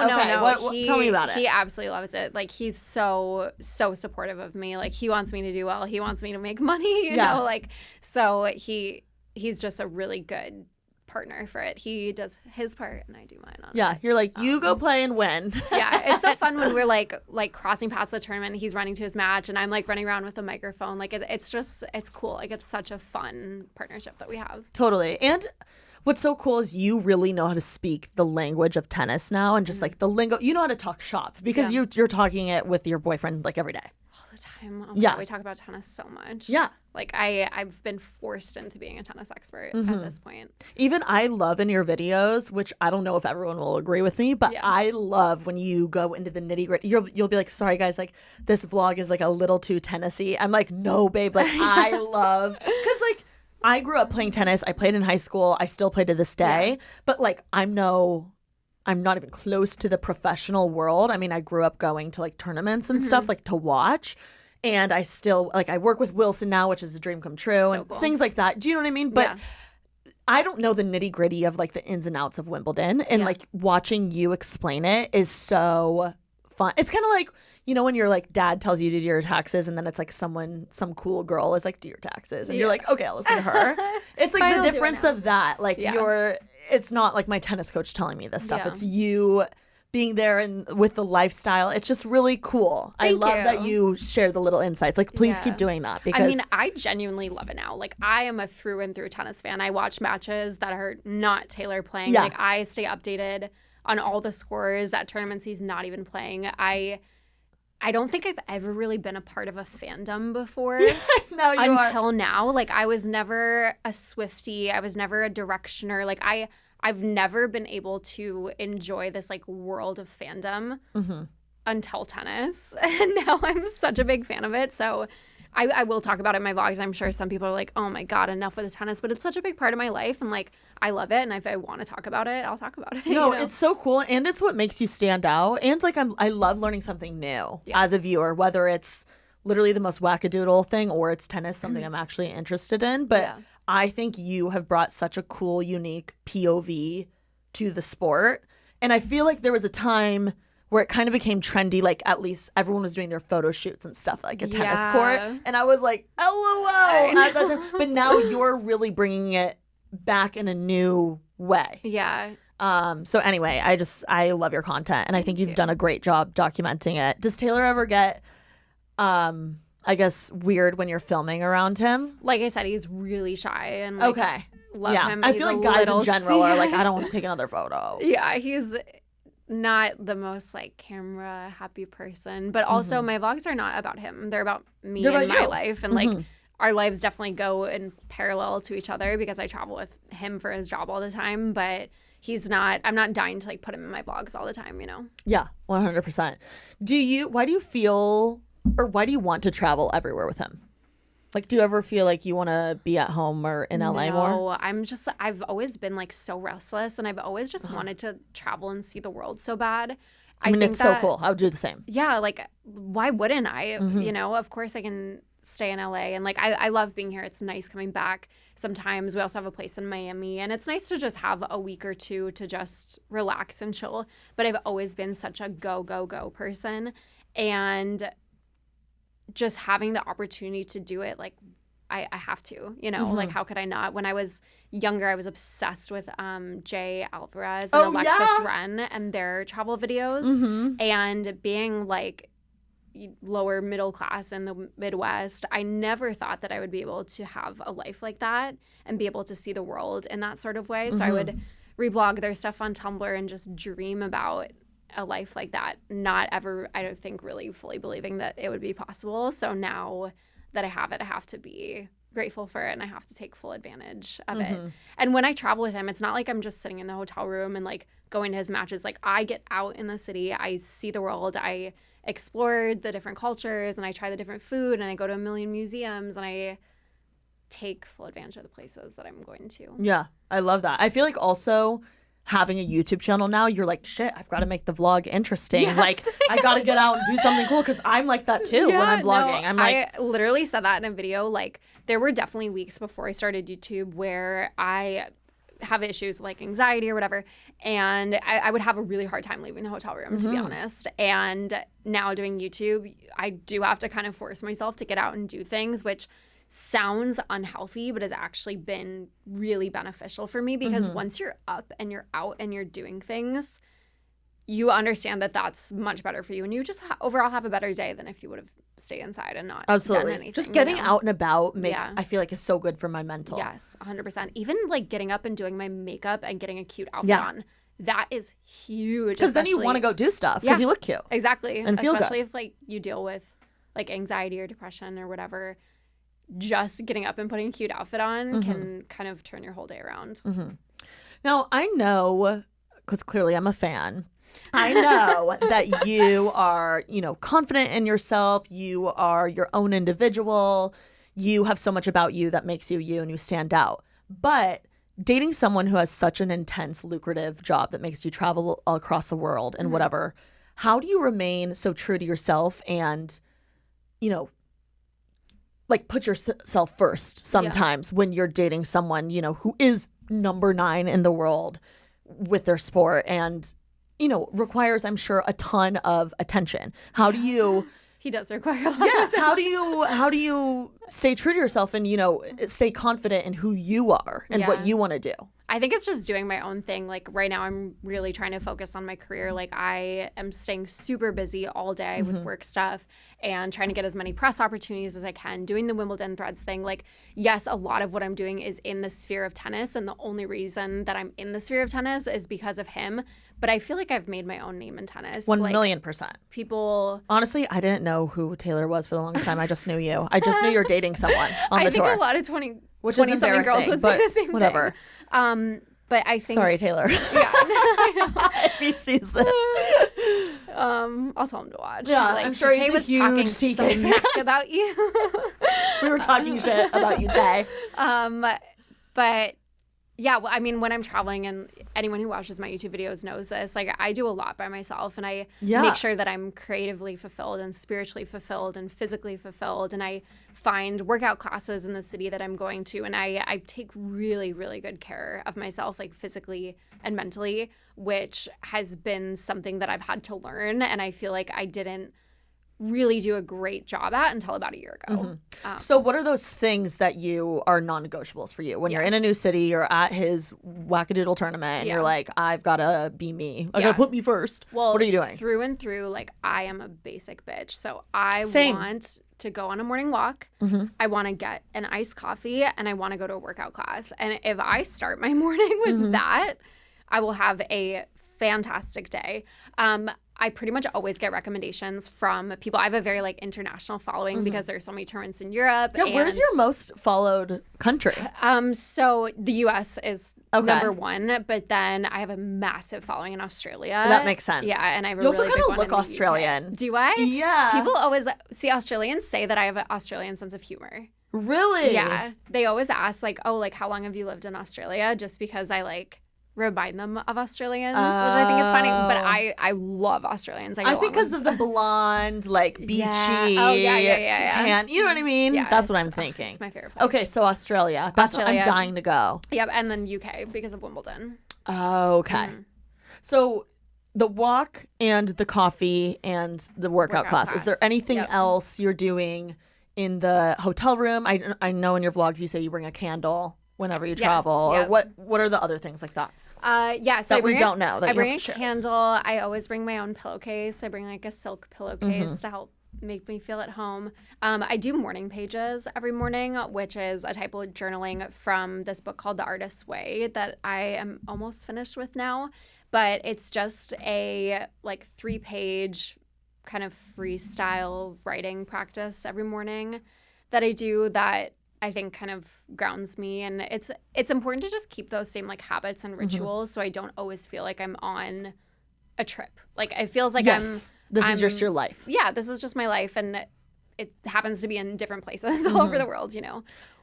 Tell me about it. He absolutely loves it. Like, he's so supportive of me. Like, he wants me to do well. He wants me to make money, you know? Like, so he's just a really good partner for it. He does his part and I do mine on it. Yeah, you're like, you go play and win. Yeah, it's so fun when we're like crossing paths at a tournament and he's running to his match and I'm like running around with a microphone. Like it's cool. Like it's such a fun partnership that we have. Totally. And what's so cool is you really know how to speak the language of tennis now and just like the lingo. You know how to talk shop because you're talking it with your boyfriend like every day. All the time. Oh my God, we talk about tennis so much. Yeah. Like I've been forced into being a tennis expert at this point. Even I love in your videos, which I don't know if everyone will agree with me, but I love when you go into the nitty gritty. You'll be like, sorry guys, like this vlog is like a little too tennis-y. I'm like, no babe, like I love, because like I grew up playing tennis. I played in high school. I still play to this day, but like I'm not even close to the professional world. I mean, I grew up going to like tournaments and stuff like to watch. And I still, like, I work with Wilson now, which is a dream come true, and things like that. Do you know what I mean? But I don't know the nitty gritty of, like, the ins and outs of Wimbledon. And, like, watching you explain it is so fun. It's kind of like, you know, when your, like, dad tells you to do your taxes and then it's, like, some cool girl is like, do your taxes. And you're like, okay, I'll listen to her. It's, like, the difference of that. Like, it's not, like, my tennis coach telling me this stuff. It's you being there and with the lifestyle. It's just really cool. I love that you share the little insights. Like, please keep doing that. Because I mean, I genuinely love it now. Like, I am a through and through tennis fan. I watch matches that are not Taylor playing. Like, I stay updated on all the scores at tournaments he's not even playing. I don't think I've ever really been a part of a fandom before until now. Like, I was never a Swiftie. I was never a Directioner. Like, I've never been able to enjoy this like world of fandom until tennis. And now I'm such a big fan of it. So I will talk about it in my vlogs. I'm sure some people are like, oh my God, enough with the tennis. But it's such a big part of my life. And like, I love it. And if I want to talk about it, I'll talk about it. No, it's so cool. And it's what makes you stand out. And like, I love learning something new as a viewer, whether it's literally the most wackadoodle thing or it's tennis, something I'm actually interested in. But I think you have brought such a cool, unique POV to the sport. And I feel like there was a time where it kind of became trendy, like at least everyone was doing their photo shoots and stuff like a tennis court. And I was like, LOL at that time. But now you're really bringing it back in a new way. Yeah. So anyway, I love your content and I think you've done a great job documenting it. Does Taylor ever get I guess weird when you're filming around him? Like I said, he's really shy and like, love him. I feel like guys in general are like, I don't want to take another photo. Yeah, he's not the most like camera happy person, but also my vlogs are not about him. They're about me and my life, and like our lives definitely go in parallel to each other because I travel with him for his job all the time, but I'm not dying to like put him in my vlogs all the time, you know? Yeah, 100%. Why do you feel, or why do you want to travel everywhere with him? Like, do you ever feel like you want to be at home or in LA more? No, I've always been like so restless and I've always just wanted to travel and see the world so bad. I mean, it's so cool. I would do the same. Yeah, like, why wouldn't I? You know, of course I can stay in LA. And like, I love being here. It's nice coming back. Sometimes we also have a place in Miami. And it's nice to just have a week or two to just relax and chill. But I've always been such a go, go, go person. And just having the opportunity to do it, like, I have to, you know, like, how could I not? When I was younger, I was obsessed with Jay Alvarez and Alexis Ren and their travel videos. And being like, lower middle class in the Midwest, I never thought that I would be able to have a life like that and be able to see the world in that sort of way. So I would reblog their stuff on Tumblr and just dream about a life like that, not ever, I don't think, really fully believing that it would be possible. So now that I have it, I have to be grateful for it and I have to take full advantage of it. And when I travel with him, it's not like I'm just sitting in the hotel room and like going to his matches. Like I get out in the city, I see the world, I explore the different cultures and I try the different food and I go to a million museums and I take full advantage of the places that I'm going to. Yeah, I love that. I feel like also having a YouTube channel now, you're like, shit, I've got to make the vlog interesting. Yes. Like, I got to get out and do something cool because I'm like that too when I'm vlogging. No, I'm like, I literally said that in a video. Like, there were definitely weeks before I started YouTube where I have issues like anxiety or whatever, and I would have a really hard time leaving the hotel room, to be honest. And now doing YouTube, I do have to kind of force myself to get out and do things, which sounds unhealthy, but has actually been really beneficial for me because once you're up and you're out and you're doing things, you understand that that's much better for you, and you just overall have a better day than if you would have stayed inside and not done anything. Just getting out and about makes, I feel like, is so good for my mental. Yes, 100%. Even like getting up and doing my makeup and getting a cute outfit on, that is huge. Because then you want to go do stuff because you look cute. Exactly. And feel especially good. If like you deal with like anxiety or depression or whatever. Just getting up and putting a cute outfit on can kind of turn your whole day around. Now, I know, because clearly I'm a fan, I know that you are, you know, confident in yourself. You are your own individual. You have so much about you that makes you you and you stand out. But dating someone who has such an intense, lucrative job that makes you travel all across the world and whatever, how do you remain so true to yourself and, you know, like put yourself first sometimes when you're dating someone, you know, who is number 9 in the world with their sport and, you know, requires, I'm sure, a ton of attention. How do you... He does require a lot of attention. How do you stay true to yourself and, you know, stay confident in who you are and what you want to do? I think it's just doing my own thing. Like right now I'm really trying to focus on my career. Like I am staying super busy all day with work stuff and trying to get as many press opportunities as I can, doing the Wimbledon Threads thing. Like, yes, a lot of what I'm doing is in the sphere of tennis, and the only reason that I'm in the sphere of tennis is because of him. But I feel like I've made my own name in tennis. 1,000,000%. People... Honestly, I didn't know who Taylor was for the longest time. I just knew you. I just knew you were dating someone on the tour. I think a lot of 20-something girls would say the same whatever. Thing. But I think... Sorry, Taylor. Yeah. I know. If he sees this. I'll tell him to watch. Yeah, like, I'm sure he's a huge talking TK so fan. smack about you. We were talking shit about you, Tay. But yeah, well, I mean, when I'm traveling, and anyone who watches my YouTube videos knows this, like I do a lot by myself, and I make sure that I'm creatively fulfilled and spiritually fulfilled and physically fulfilled, and I find workout classes in the city that I'm going to, and I take really, really good care of myself, like physically and mentally, which has been something that I've had to learn, and I feel like I didn't really do a great job at until about a year ago. So what are those things that you are non-negotiables for you? When you're in a new city, you're at his wackadoodle tournament, and you're like, I've got to be me. I got to put me first. Well, what are you doing? Through and through, like, I am a basic bitch. So I want to go on a morning walk. I want to get an iced coffee, and I want to go to a workout class. And if I start my morning with that, I will have a fantastic day. I pretty much always get recommendations from people. I have a very like international following because there's so many tournaments in Europe. Yeah, where's your most followed country? So the US is number 1, but then I have a massive following in Australia. That makes sense. Yeah, and I have a you also really kind big of one look in the Australian. UK. Do I? Yeah. People always see Australians say that I have an Australian sense of humor. Really? Yeah. They always ask like, oh, like how long have you lived in Australia? Just because I like remind them of Australians, which I think is funny. But I love Australians. I think because of the blonde, like beachy, tan. You know what I mean? Yeah, that's what I'm thinking. It's my favorite place. Okay, so Australia. That's what I'm dying to go. Yep, and then UK because of Wimbledon. Oh, okay. So the walk and the coffee and the workout class. Is there anything else you're doing in the hotel room? I know in your vlogs you say you bring a candle whenever you travel. Or what are the other things like that? So we don't know. I bring a candle. I always bring my own pillowcase. I bring like a silk pillowcase to help make me feel at home. I do morning pages every morning, which is a type of journaling from this book called The Artist's Way that I am almost finished with now. But it's just a 3-page kind of freestyle writing practice every morning that I do that I think kind of grounds me. And it's important to just keep those same habits and rituals so I don't always feel like I'm on a trip. It feels like This is just your life. Yeah, this is just my life, and it happens to be in different places all over the world,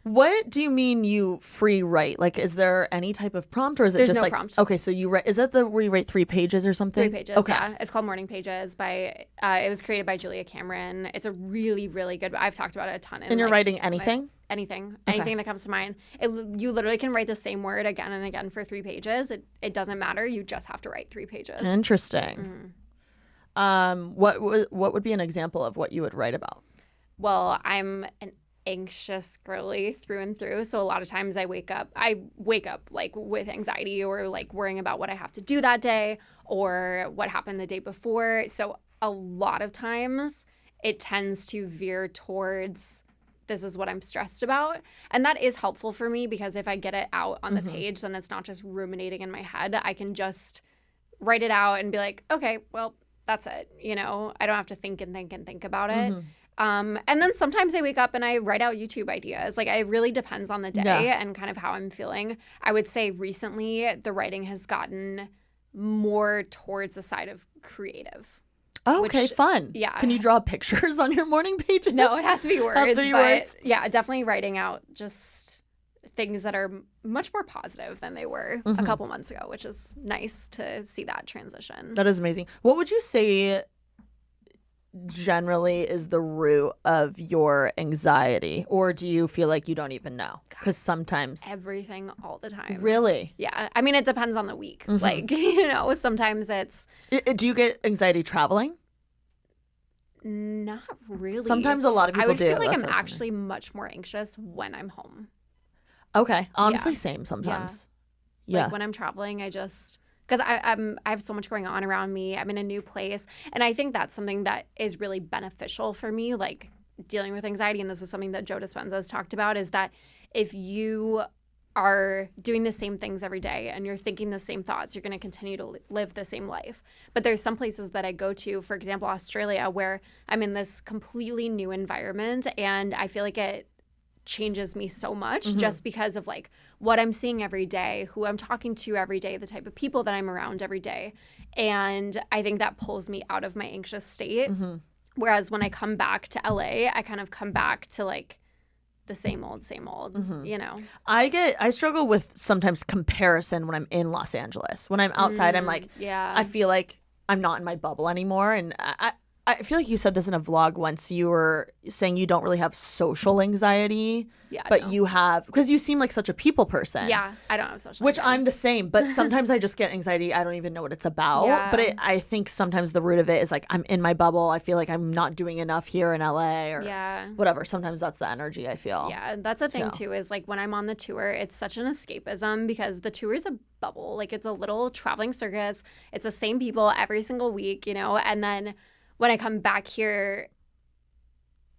What do you mean you free write? Is there any type of prompt, or is it There's just no prompt. Okay, so you write, is that where you write 3 pages or something? 3 pages, okay. Yeah. It's called Morning Pages it was created by Julia Cameron. It's a really, really good, I've talked about it a ton. And you're writing anything? Anything that comes to mind. You literally can write the same word again and again for 3 pages. It doesn't matter. You just have to write 3 pages. Interesting. What would be an example of what you would write about? Well, I'm an anxious girly through and through. So a lot of times I wake up with anxiety or worrying about what I have to do that day or what happened the day before. So a lot of times it tends to veer towards this is what I'm stressed about. And that is helpful for me because if I get it out on the page, then it's not just ruminating in my head. I can just write it out and be like, okay, well, that's it. I don't have to think about it. And then sometimes I wake up and I write out YouTube ideas. It really depends on the day and kind of how I'm feeling. I would say recently the writing has gotten more towards the side of creative. Oh, okay, fun. Yeah. Can you draw pictures on your morning pages? No, it has to be words. Words. Yeah, definitely writing out just things that are much more positive than they were a couple months ago, which is nice to see that transition. That is amazing. What would you say generally is the root of your anxiety, or do you feel like you don't even know? Because sometimes everything all the time. Really? Yeah. I mean, it depends on the week. Sometimes it's do you get anxiety traveling? Not really. Sometimes a lot of people do. I would do. feel like I'm actually much more anxious when I'm home. Okay. Honestly, same sometimes. Yeah. When I'm traveling, I just because I have so much going on around me. I'm in a new place. And I think that's something that is really beneficial for me, dealing with anxiety. And this is something that Joe Dispenza has talked about, is that if you are doing the same things every day and you're thinking the same thoughts, you're going to continue to live the same life. But there's some places that I go to, for example, Australia, where I'm in this completely new environment and I feel like it changes me so much just because of what I'm seeing every day, who I'm talking to every day, the type of people that I'm around every day. And I think that pulls me out of my anxious state. Whereas when I come back to LA, I kind of come back to the same old, I struggle with sometimes comparison when I'm in Los Angeles. When I'm outside, I'm I feel like I'm not in my bubble anymore. And I feel like you said this in a vlog once. You were saying you don't really have social anxiety, but you have, because you seem like such a people person. Yeah, I don't have social Which anxiety. I'm the same, but sometimes I just get anxiety. I don't even know what it's about. Yeah. But I think sometimes the root of it is I'm in my bubble. I feel like I'm not doing enough here in LA or whatever. Sometimes that's the energy I feel. Yeah, that's a thing too, is when I'm on the tour, it's such an escapism because the tour is a bubble. It's a little traveling circus. It's the same people every single week, and then when I come back here,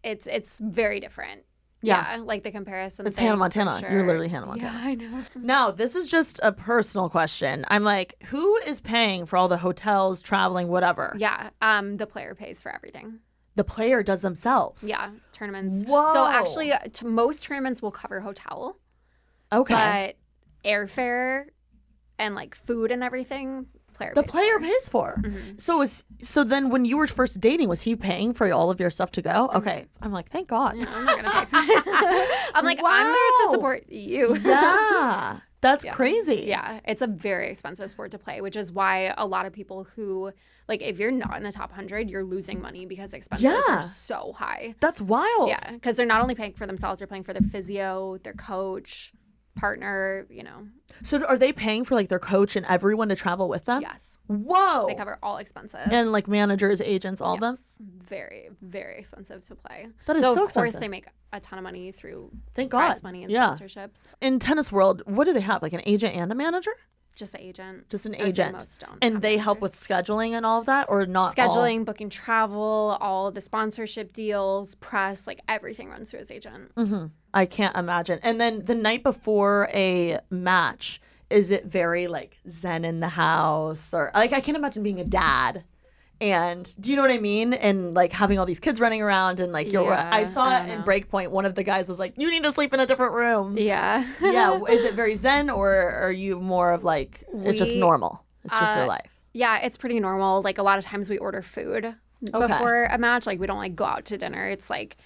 it's very different. Yeah, the comparison. It's Hannah Montana. Sure. You're literally Hannah Montana. Yeah, I know. Now, this is just a personal question. I'm who is paying for all the hotels, traveling, whatever? Yeah, the player pays for everything. The player does themselves? Yeah, tournaments. Whoa. So actually, most tournaments will cover hotel. Okay. But airfare and food and everything, the player pays for. So then when you were first dating, was he paying for all of your stuff to go? Okay. I'm thank God. Yeah, I'm not going to pay for it. I'm wow. I'm there to support you. Yeah. That's crazy. Yeah. It's a very expensive sport to play, which is why a lot of people who, if you're not in the top 100, you're losing money because expenses are so high. That's wild. Yeah. Because they're not only paying for themselves, they're paying for their physio, their coach, partner, So are they paying for their coach and everyone to travel with them? Yes. Whoa. They cover all expenses. And managers, agents, all of them? Very, very expensive to play. That is so of expensive. course they make a ton of money through Thank God. prize money and sponsorships. In Tennis World, what do they have? An agent and a manager? Just an agent. Just an agent. Most don't. And they help with scheduling and all of that, or not? Scheduling, booking travel, all the sponsorship deals, press, like everything runs through his agent. Mm-hmm. I can't imagine. And then the night before a match, is it very like zen in the house, or like I can't imagine being a dad? And do you know what I mean? And like having all these kids running around and like I saw it in Breakpoint. One of the guys was like, "You need to sleep in a different room." Yeah. Yeah. Is it very zen, or are you more of like it's just normal? It's just your life. Yeah, it's pretty normal. Like a lot of times we order food before a match. Like we don't like go out to dinner. It's like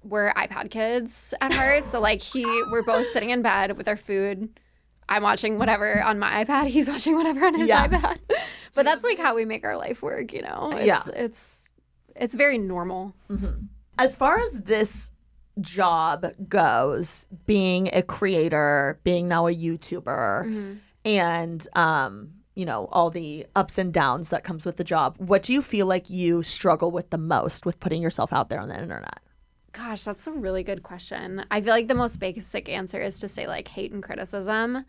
we're iPad kids at heart. So like we're both sitting in bed with our food. I'm watching whatever on my iPad. He's watching whatever on his iPad. But that's like how we make our life work, you know? It's very normal. Mm-hmm. As far as this job goes, being a creator, being now a YouTuber, and, you know, all the ups and downs that comes with the job, what do you feel like you struggle with the most with putting yourself out there on the internet? Gosh, that's a really good question. I feel like the most basic answer is to say like hate and criticism.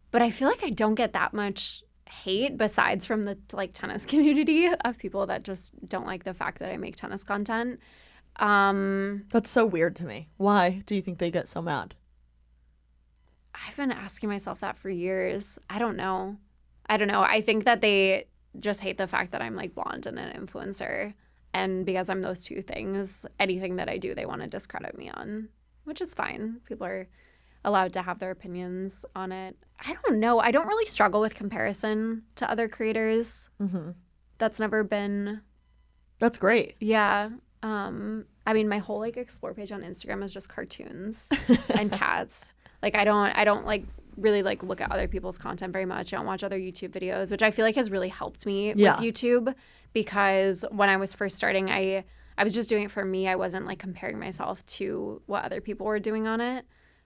But I feel like I don't get that much hate besides from the like tennis community of people that just don't like the fact that I make tennis content. That's so weird to me. Why do you think they get so mad? I've been asking myself that for years. I don't know. I think that they just hate the fact that I'm like blonde and an influencer. And because I'm those two things, anything that I do, they want to discredit me on, which is fine. People are allowed to have their opinions on it. I don't know. I don't really struggle with comparison to other creators. Mm-hmm. That's never been. That's great. Yeah. I mean, my whole like explore page on Instagram is just cartoons and cats. Like I don't like really like look at other people's content very much. I don't watch other YouTube videos, which I feel like has really helped me with YouTube, because when I was first starting, I was just doing it for me. I wasn't like comparing myself to what other people were doing on it,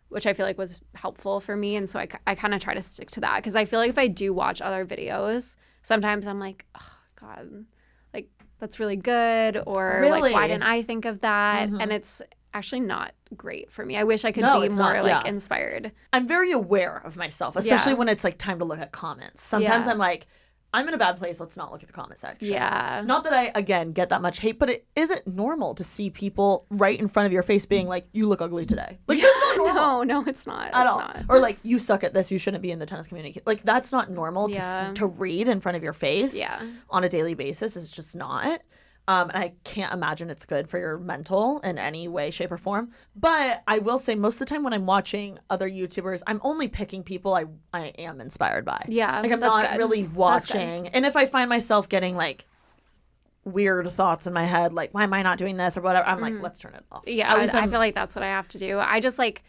which I feel like was helpful for me. And so I kind of try to stick to that, because I feel like if I do watch other videos, sometimes I'm like, oh God, like that's really good, or like why didn't I think of that? Mm-hmm. And it's actually not great for me. I wish I could be more inspired. I'm very aware of myself, especially when it's like time to look at comments. Sometimes I'm like, I'm in a bad place. Let's not look at the comment section. Yeah. Not that I, again, get that much hate, but is it normal to see people right in front of your face being like, you look ugly today? Like, that's not normal. No, it's not. At all. Not. Or like, you suck at this. You shouldn't be in the tennis community. Like, that's not normal to read in front of your face on a daily basis. It's just not. And I can't imagine it's good for your mental in any way, shape, or form. But I will say most of the time when I'm watching other YouTubers, I'm only picking people I am inspired by. Yeah, like I'm not really watching. And if I find myself getting like weird thoughts in my head, like why am I not doing this or whatever, I'm like, let's turn it off. Yeah, I feel like that's what I have to do. I just like,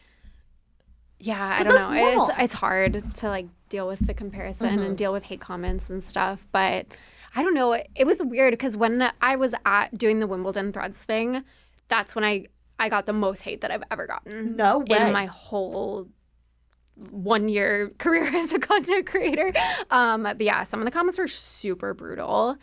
I don't know. It's hard to like deal with the comparison and deal with hate comments and stuff, but I don't know. It was weird because when I was doing the Wimbledon Threads thing, that's when I got the most hate that I've ever gotten. No way. In my whole 1-year career as a content creator. But yeah, some of the comments were super brutal.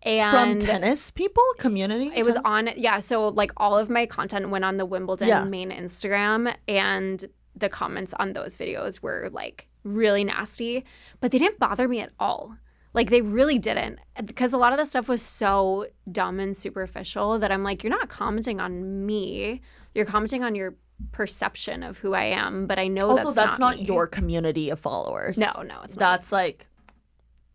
And from tennis people? Community? It was on, so like all of my content went on the Wimbledon main Instagram, and the comments on those videos were like really nasty, but they didn't bother me at all. Like, they really didn't, because a lot of the stuff was so dumb and superficial that I'm like, you're not commenting on me. You're commenting on your perception of who I am, but I know also, that's not me. Your community of followers. No, it's not. That's like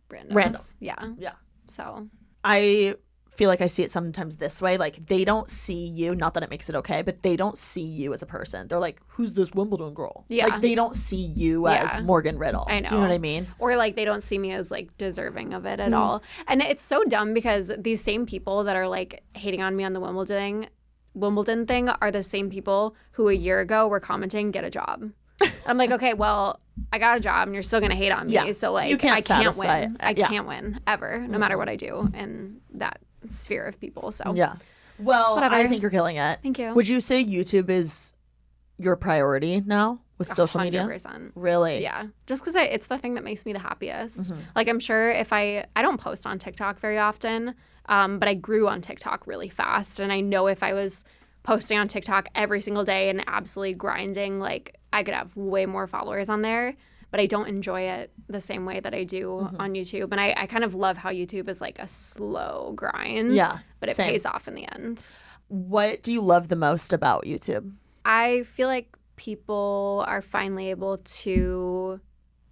random. Yeah. So I feel like I see it sometimes this way. Like, they don't see you, not that it makes it okay, but they don't see you as a person. They're like, who's this Wimbledon girl? Yeah. Like, they don't see you as Morgan Riddle. I know. Do you know what I mean? Or like they don't see me as like deserving of it at all. And it's so dumb because these same people that are like hating on me on the Wimbledon thing are the same people who a year ago were commenting, get a job. I'm like, okay, well, I got a job and you're still going to hate on me. Yeah. So like, I can't win. I can't win ever, no matter what I do in that sphere of people. So well, whatever. I think you're killing it. Thank you. Would you say YouTube is your priority now with social media? 100%. Really? Yeah. Just because it's the thing that makes me the happiest. Like, I'm sure if I don't post on TikTok very often, but I grew on TikTok really fast. And I know if I was posting on TikTok every single day and absolutely grinding, like, I could have way more followers on there. but I don't enjoy it the same way that I do on YouTube. And I kind of love how YouTube is like a slow grind, but it pays off in the end. What do you love the most about YouTube? I feel like people are finally able to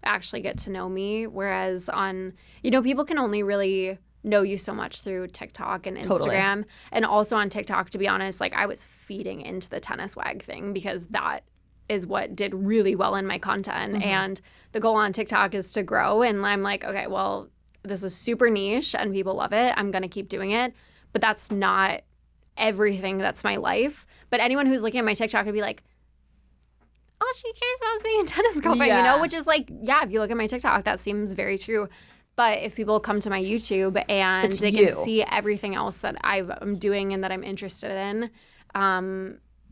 actually get to know me, whereas on, people can only really know you so much through TikTok and Instagram. And also on TikTok, to be honest, like I was feeding into the Tennis WAG thing because that is what did really well in my content. And the goal on TikTok is to grow. And I'm like, okay, well, this is super niche and people love it. I'm going to keep doing it. But that's not everything. That's my life. But anyone who's looking at my TikTok would be like, oh, she cares about us being a tennis girlfriend, which is like, if you look at my TikTok, that seems very true. But if people come to my YouTube and they can see everything else that I'm doing and that I'm interested in,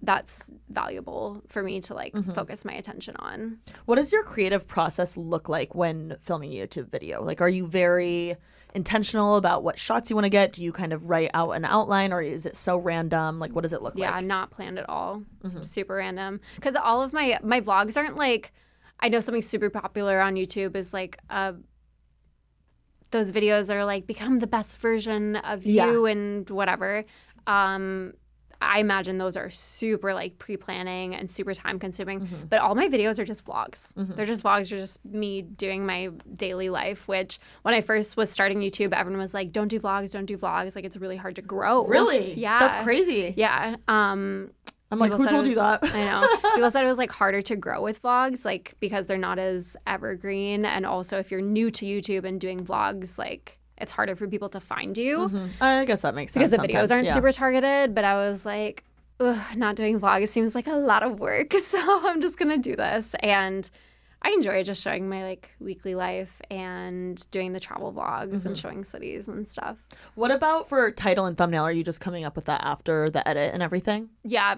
that's valuable for me to like focus my attention on. What does your creative process look like when filming a YouTube video? Like, are you very intentional about what shots you want to get? Do you kind of write out an outline, or is it so random? Like, what does it look like? Yeah, not planned at all. Super random. Because all of my vlogs aren't like, I know something super popular on YouTube is like those videos that are like, become the best version of you and whatever. I imagine those are super like pre-planning and super time consuming, but all my videos are just vlogs. They're just vlogs. They're just me doing my daily life, which when I first was starting YouTube, everyone was like, don't do vlogs. Like, it's really hard to grow. Really? Yeah. That's crazy. Yeah. I'm like, who told you that? I know. People said it was like harder to grow with vlogs, like because they're not as evergreen. And also if you're new to YouTube and doing vlogs, like it's harder for people to find you. I guess that makes sense. Because the videos aren't super targeted, but I was like, not doing vlogs seems like a lot of work. So I'm just going to do this. And I enjoy just showing my like weekly life and doing the travel vlogs and showing cities and stuff. What about for title and thumbnail? Are you just coming up with that after the edit and everything? Yeah,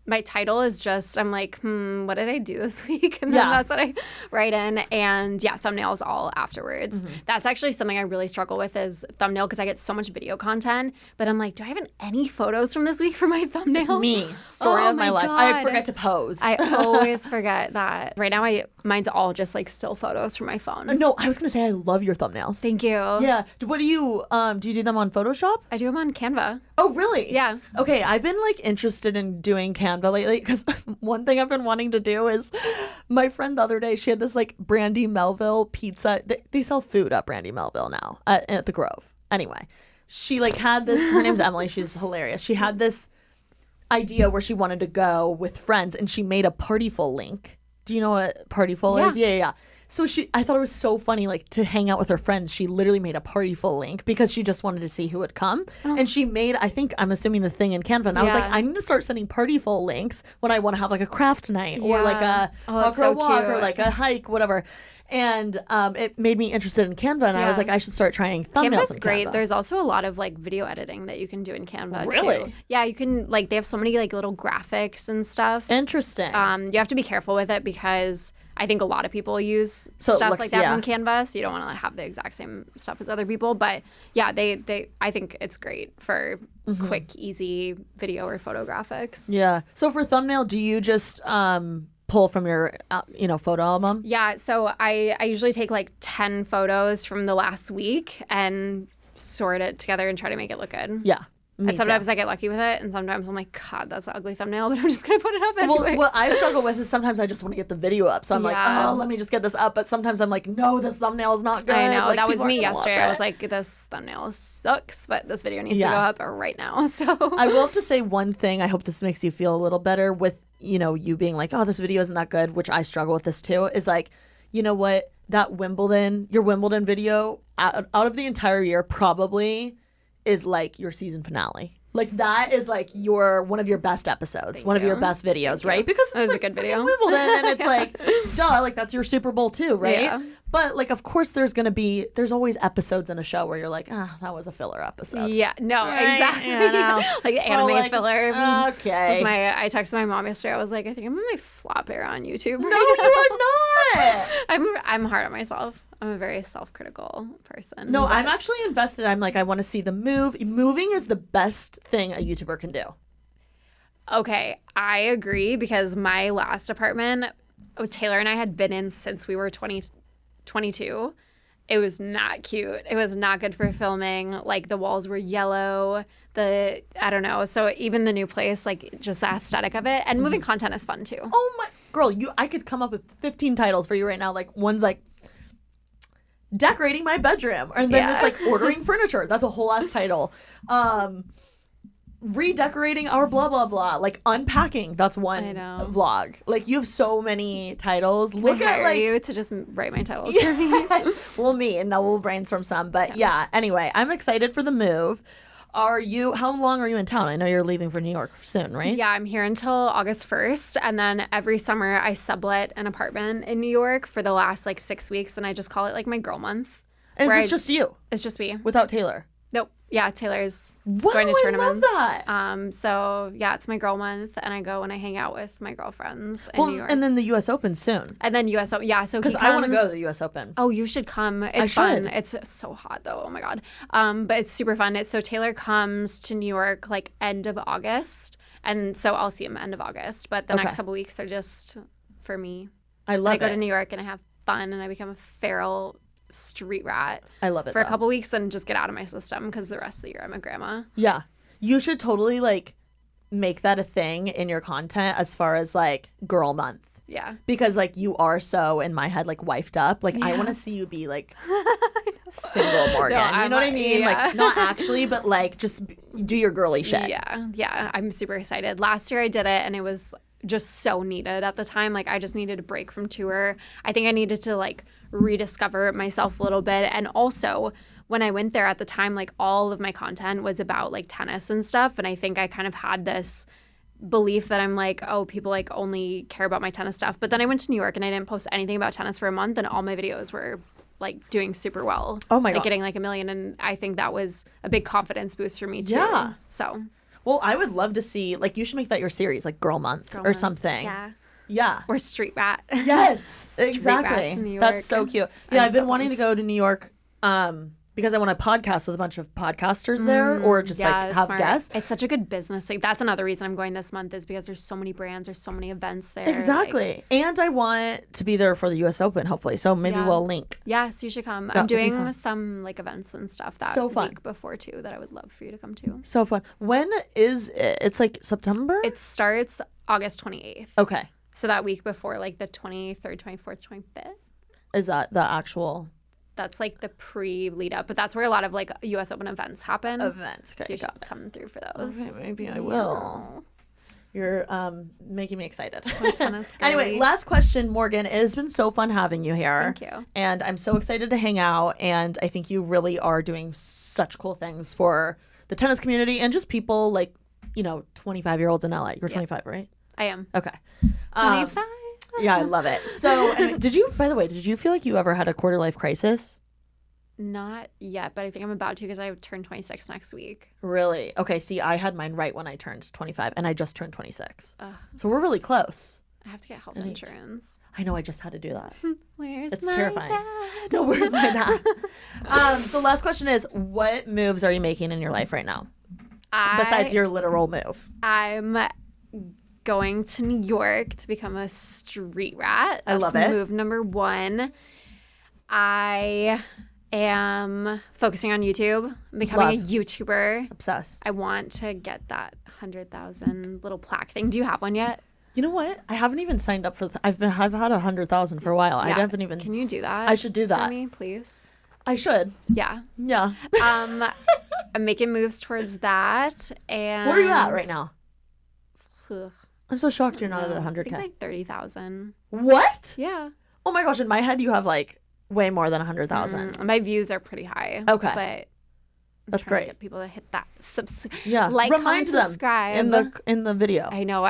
my title is just, I'm like, what did I do this week? And then that's what I write in. And thumbnails all afterwards. That's actually something I really struggle with is thumbnail because I get so much video content. But I'm like, do I have any photos from this week for my thumbnail? It's me. Story of my life. God. I forget to pose. I always forget that. Right now, mine's all just like still photos from my phone. No, I was going to say I love your thumbnails. Thank you. Yeah. What do you do them on Photoshop? I do them on Canva. Oh, really? Yeah. Okay, I've been like interested in doing Canva lately because one thing I've been wanting to do is my friend the other day, she had this like Brandy Melville pizza. They sell food at Brandy Melville now at the Grove. Anyway, she like had this, her name's Emily. She's hilarious. She had this idea where she wanted to go with friends and she made a Partyful link. Do you know what Partyful is? Yeah. So I thought it was so funny, like to hang out with her friends. She literally made a Partyful link because she just wanted to see who would come. And she made, I'm assuming the thing in Canva. And I was like, I need to start sending Partyful links when I want to have like a craft night or like a walk or like a hike, whatever. And it made me interested in Canva. And I was like, I should start trying thumbnails Canva's in great. Canva. There's also a lot of like video editing that you can do in Canva Really? too. Yeah, you can like, they have so many like little graphics and stuff. Interesting. You have to be careful with it because I think a lot of people use stuff like that from Canva, so you don't want to have the exact same stuff as other people. But yeah, I think it's great for quick, easy video or photo graphics. Yeah. So for thumbnail, do you just pull from your photo album? Yeah. So I usually take like 10 photos from the last week and sort it together and try to make it look good. Yeah. And sometimes I get lucky with it, and sometimes I'm like, God, that's an ugly thumbnail, but I'm just going to put it up anyways. Well, what I struggle with is sometimes I just want to get the video up. So I'm like, oh, let me just get this up. But sometimes I'm like, no, this thumbnail is not good. I know. Like, that was me yesterday. I was like, this thumbnail sucks, but this video needs to go up right now. So I will have to say one thing. I hope this makes you feel a little better with, you being like, oh, this video isn't that good, which I struggle with this too, is like, you know what? That your Wimbledon video out of the entire year probably is like your season finale. Like that is like one of your best episodes, one of your best videos, right? Because it was a good video. Wimbledon, and it's like, duh, like that's your Super Bowl too, right? Yeah. But like, of course, there's always episodes in a show where you're like, that was a filler episode. Yeah, no, right? exactly. Like anime filler. Okay. I texted my mom yesterday. I was like, I think I'm in my flop era on YouTube. No, you are not. I'm hard on myself. I'm a very self-critical person. No, I'm actually invested. I'm like, I want to see the move. Moving is the best thing a YouTuber can do. Okay, I agree because my last apartment Taylor and I had been in since we were 22. It was not cute. It was not good for filming. Like, the walls were yellow. I don't know. So even the new place, like, just the aesthetic of it. And moving content is fun, too. Oh, my. Girl, I could come up with 15 titles for you right now. Like, one's like, decorating my bedroom. And then it's like, ordering furniture. That's a whole ass title. Redecorating our blah, blah, blah. Like, unpacking. That's one vlog. Like, you have so many titles. Look at, like... you to just write my titles for me. Well, me, and now we'll brainstorm some. But yeah, anyway, I'm excited for the move. How long are you in town? I know you're leaving for New York soon, right? Yeah, I'm here until August 1st. And then every summer I sublet an apartment in New York for the last, like, 6 weeks. And I just call it, like, my girl month. Is this just you? It's just me. Without Taylor? Nope. Yeah, Taylor's going to tournaments. I love that. So yeah, it's my girl month, and I go and I hang out with my girlfriends in New York. And then the U.S. Open soon. And then U.S. Open, yeah. So because I want to go to the U.S. Open. Oh, you should come. It's fun. It's so hot though. Oh my god. But it's super fun. So Taylor comes to New York like end of August, and so I'll see him end of August. But the next couple weeks are just for me. I love it. I go to New York and I have fun, and I become a feral street rat. I love it for a couple weeks and just get out of my system because the rest of the year I'm a grandma. Yeah, you should totally like make that a thing in your content as far as like girl month. Yeah, because like you are so in my head like wifed up. Like I want to see you be like single Morgan. No, you know what I mean? Like not actually, but like just do your girly shit. Yeah. I'm super excited. Last year I did it and it was just so needed at the time. Like I just needed a break from tour. I think I needed to like rediscover myself a little bit. And also when I went there at the time, like all of my content was about like tennis and stuff. And I think I kind of had this belief that I'm like, oh, people like only care about my tennis stuff. But then I went to New York and I didn't post anything about tennis for a month, and all my videos were like doing super well. Oh my God. Like getting like 1 million. And I think that was a big confidence boost for me too. Yeah. So well, I would love to see, like, you should make that your series, like Girl Month or something. Yeah. Or Street Rat. Yes, exactly. That's so cute. Yeah, I've been wanting to go to New York because I want to podcast with a bunch of podcasters there, or just like have guests. It's such a good business. Like that's another reason I'm going this month is because there's so many brands, there's so many events there. Exactly. Like, and I want to be there for the U.S. Open, hopefully. So maybe we'll link. Yes, you should come. I'm doing some like events and stuff that week before too that I would love for you to come to. So fun. When is it? It's like September? It starts August 28th. Okay. So that week before, like the 23rd, 24th, 25th. Is that the actual? That's like the pre-lead up, but that's where a lot of like U.S. Open events happen. Okay, so you should come through for those. Okay, maybe I will. You're making me excited. Anyway, last question, Morgan. It has been so fun having you here. Thank you. And I'm so excited to hang out. And I think you really are doing such cool things for the tennis community and just people like, 25-year-olds in LA. You're 25, right? I am. Okay. 25. Yeah, I love it. So, anyway, did you feel like you ever had a quarter life crisis? Not yet, but I think I'm about to because I turn 26 next week. Really? Okay, see, I had mine right when I turned 25, and I just turned 26. So we're really close. I have to get health insurance. I know, I just had to do that. It's terrifying. Dad? No, where's my dad? So last question is, what moves are you making in your life right now? Besides your literal move. I'm going to New York to become a street rat. I love it. That's move number 1. I am focusing on YouTube. I'm becoming a YouTuber. Obsessed. I want to get that 100,000 little plaque thing. Do you have one yet? You know what? I haven't even signed up for. I've had 100,000 for a while. Yeah. I haven't even. Can you do that? I should do that for me, please. I should. Yeah. Yeah. I'm making moves towards that. And what are you at right now? I'm so shocked you're not at 100K. I think like 30,000. What? Yeah. Oh my gosh! In my head, you have like way more than 100,000. My views are pretty high. Okay. But that's great. To get people to hit that like, remind them subscribe in the video. I know.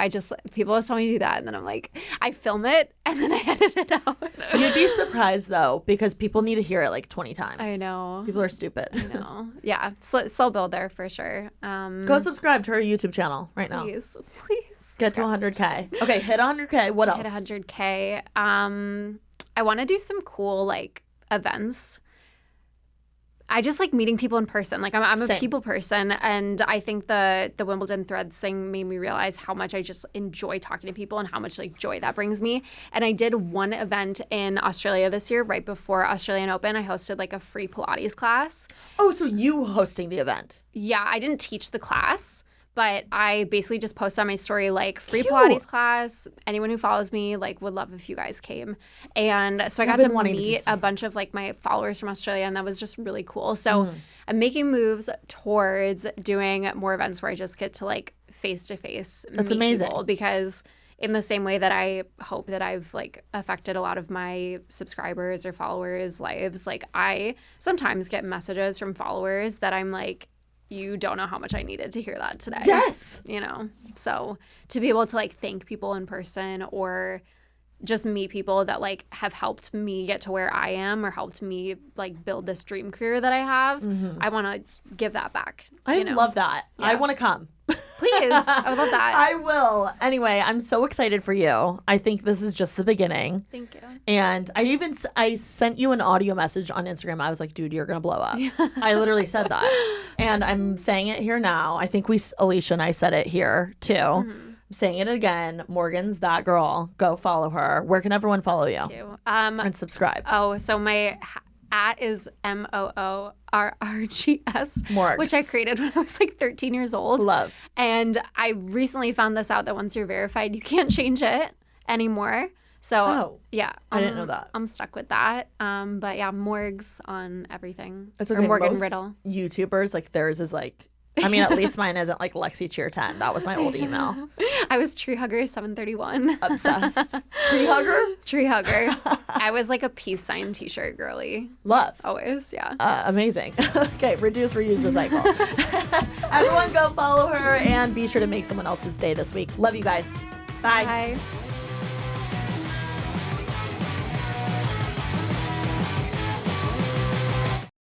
People always tell me to do that, and then I'm like, I film it and then I edit it out. You'd be surprised though, because people need to hear it like 20 times. I know. People are stupid. I know. Yeah. Slow build there for sure. Go subscribe to our YouTube channel right now. Please. Get to 100K. Okay, hit 100K. What else? Hit 100K. I want to do some cool like events. I just like meeting people in person. Like I'm a Same. people person, and I think the Wimbledon Threads thing made me realize how much I just enjoy talking to people and how much like joy that brings me. And I did one event in Australia this year, right before Australian Open. I hosted like a free Pilates class. Oh, so you hosting the event? Yeah, I didn't teach the class. But I basically just posted on my story, like, free Pilates class. Anyone who follows me, like, would love if you guys came. And so I got to meet a bunch of, like, my followers from Australia, and that was just really cool. So I'm making moves towards doing more events where I just get to, like, face-to-face meet amazing. people. Because in the same way that I hope that I've, like, affected a lot of my subscribers or followers' lives, like, I sometimes get messages from followers that I'm, like, you don't know how much I needed to hear that today. Yes. You know, so to be able to like thank people in person or just meet people that like have helped me get to where I am or helped me like build this dream career that I have, I want to give that back. I love that. Yeah. I want to come. Please. I would love that. I will. Anyway, I'm so excited for you. I think this is just the beginning. Thank you. And I sent you an audio message on Instagram. I was like, dude, you're going to blow up. I literally said that. And I'm saying it here now. I think Alicia and I said it here too. I'm saying it again. Morgan's that girl. Go follow her. Where can everyone follow you? Thank you. And subscribe. Oh, so my at is MOORRGS, Morgs, which I created when I was like 13 years old. Love. And I recently found this out that once you're verified, you can't change it anymore. So yeah, I didn't know that. I'm stuck with that. But yeah, Morgs on everything. It's okay. Or Morgan Most Riddle. YouTubers, like theirs is like, I mean, at least mine isn't like Lexi Cheer 10. That was my old email. I was Tree Hugger 731. Obsessed. Tree Hugger? Tree Hugger. I was like a peace sign t-shirt girly. Love. Always, yeah. Amazing. Okay, reduce, reuse, recycle. Everyone go follow her and be sure to make someone else's day this week. Love you guys. Bye. Bye.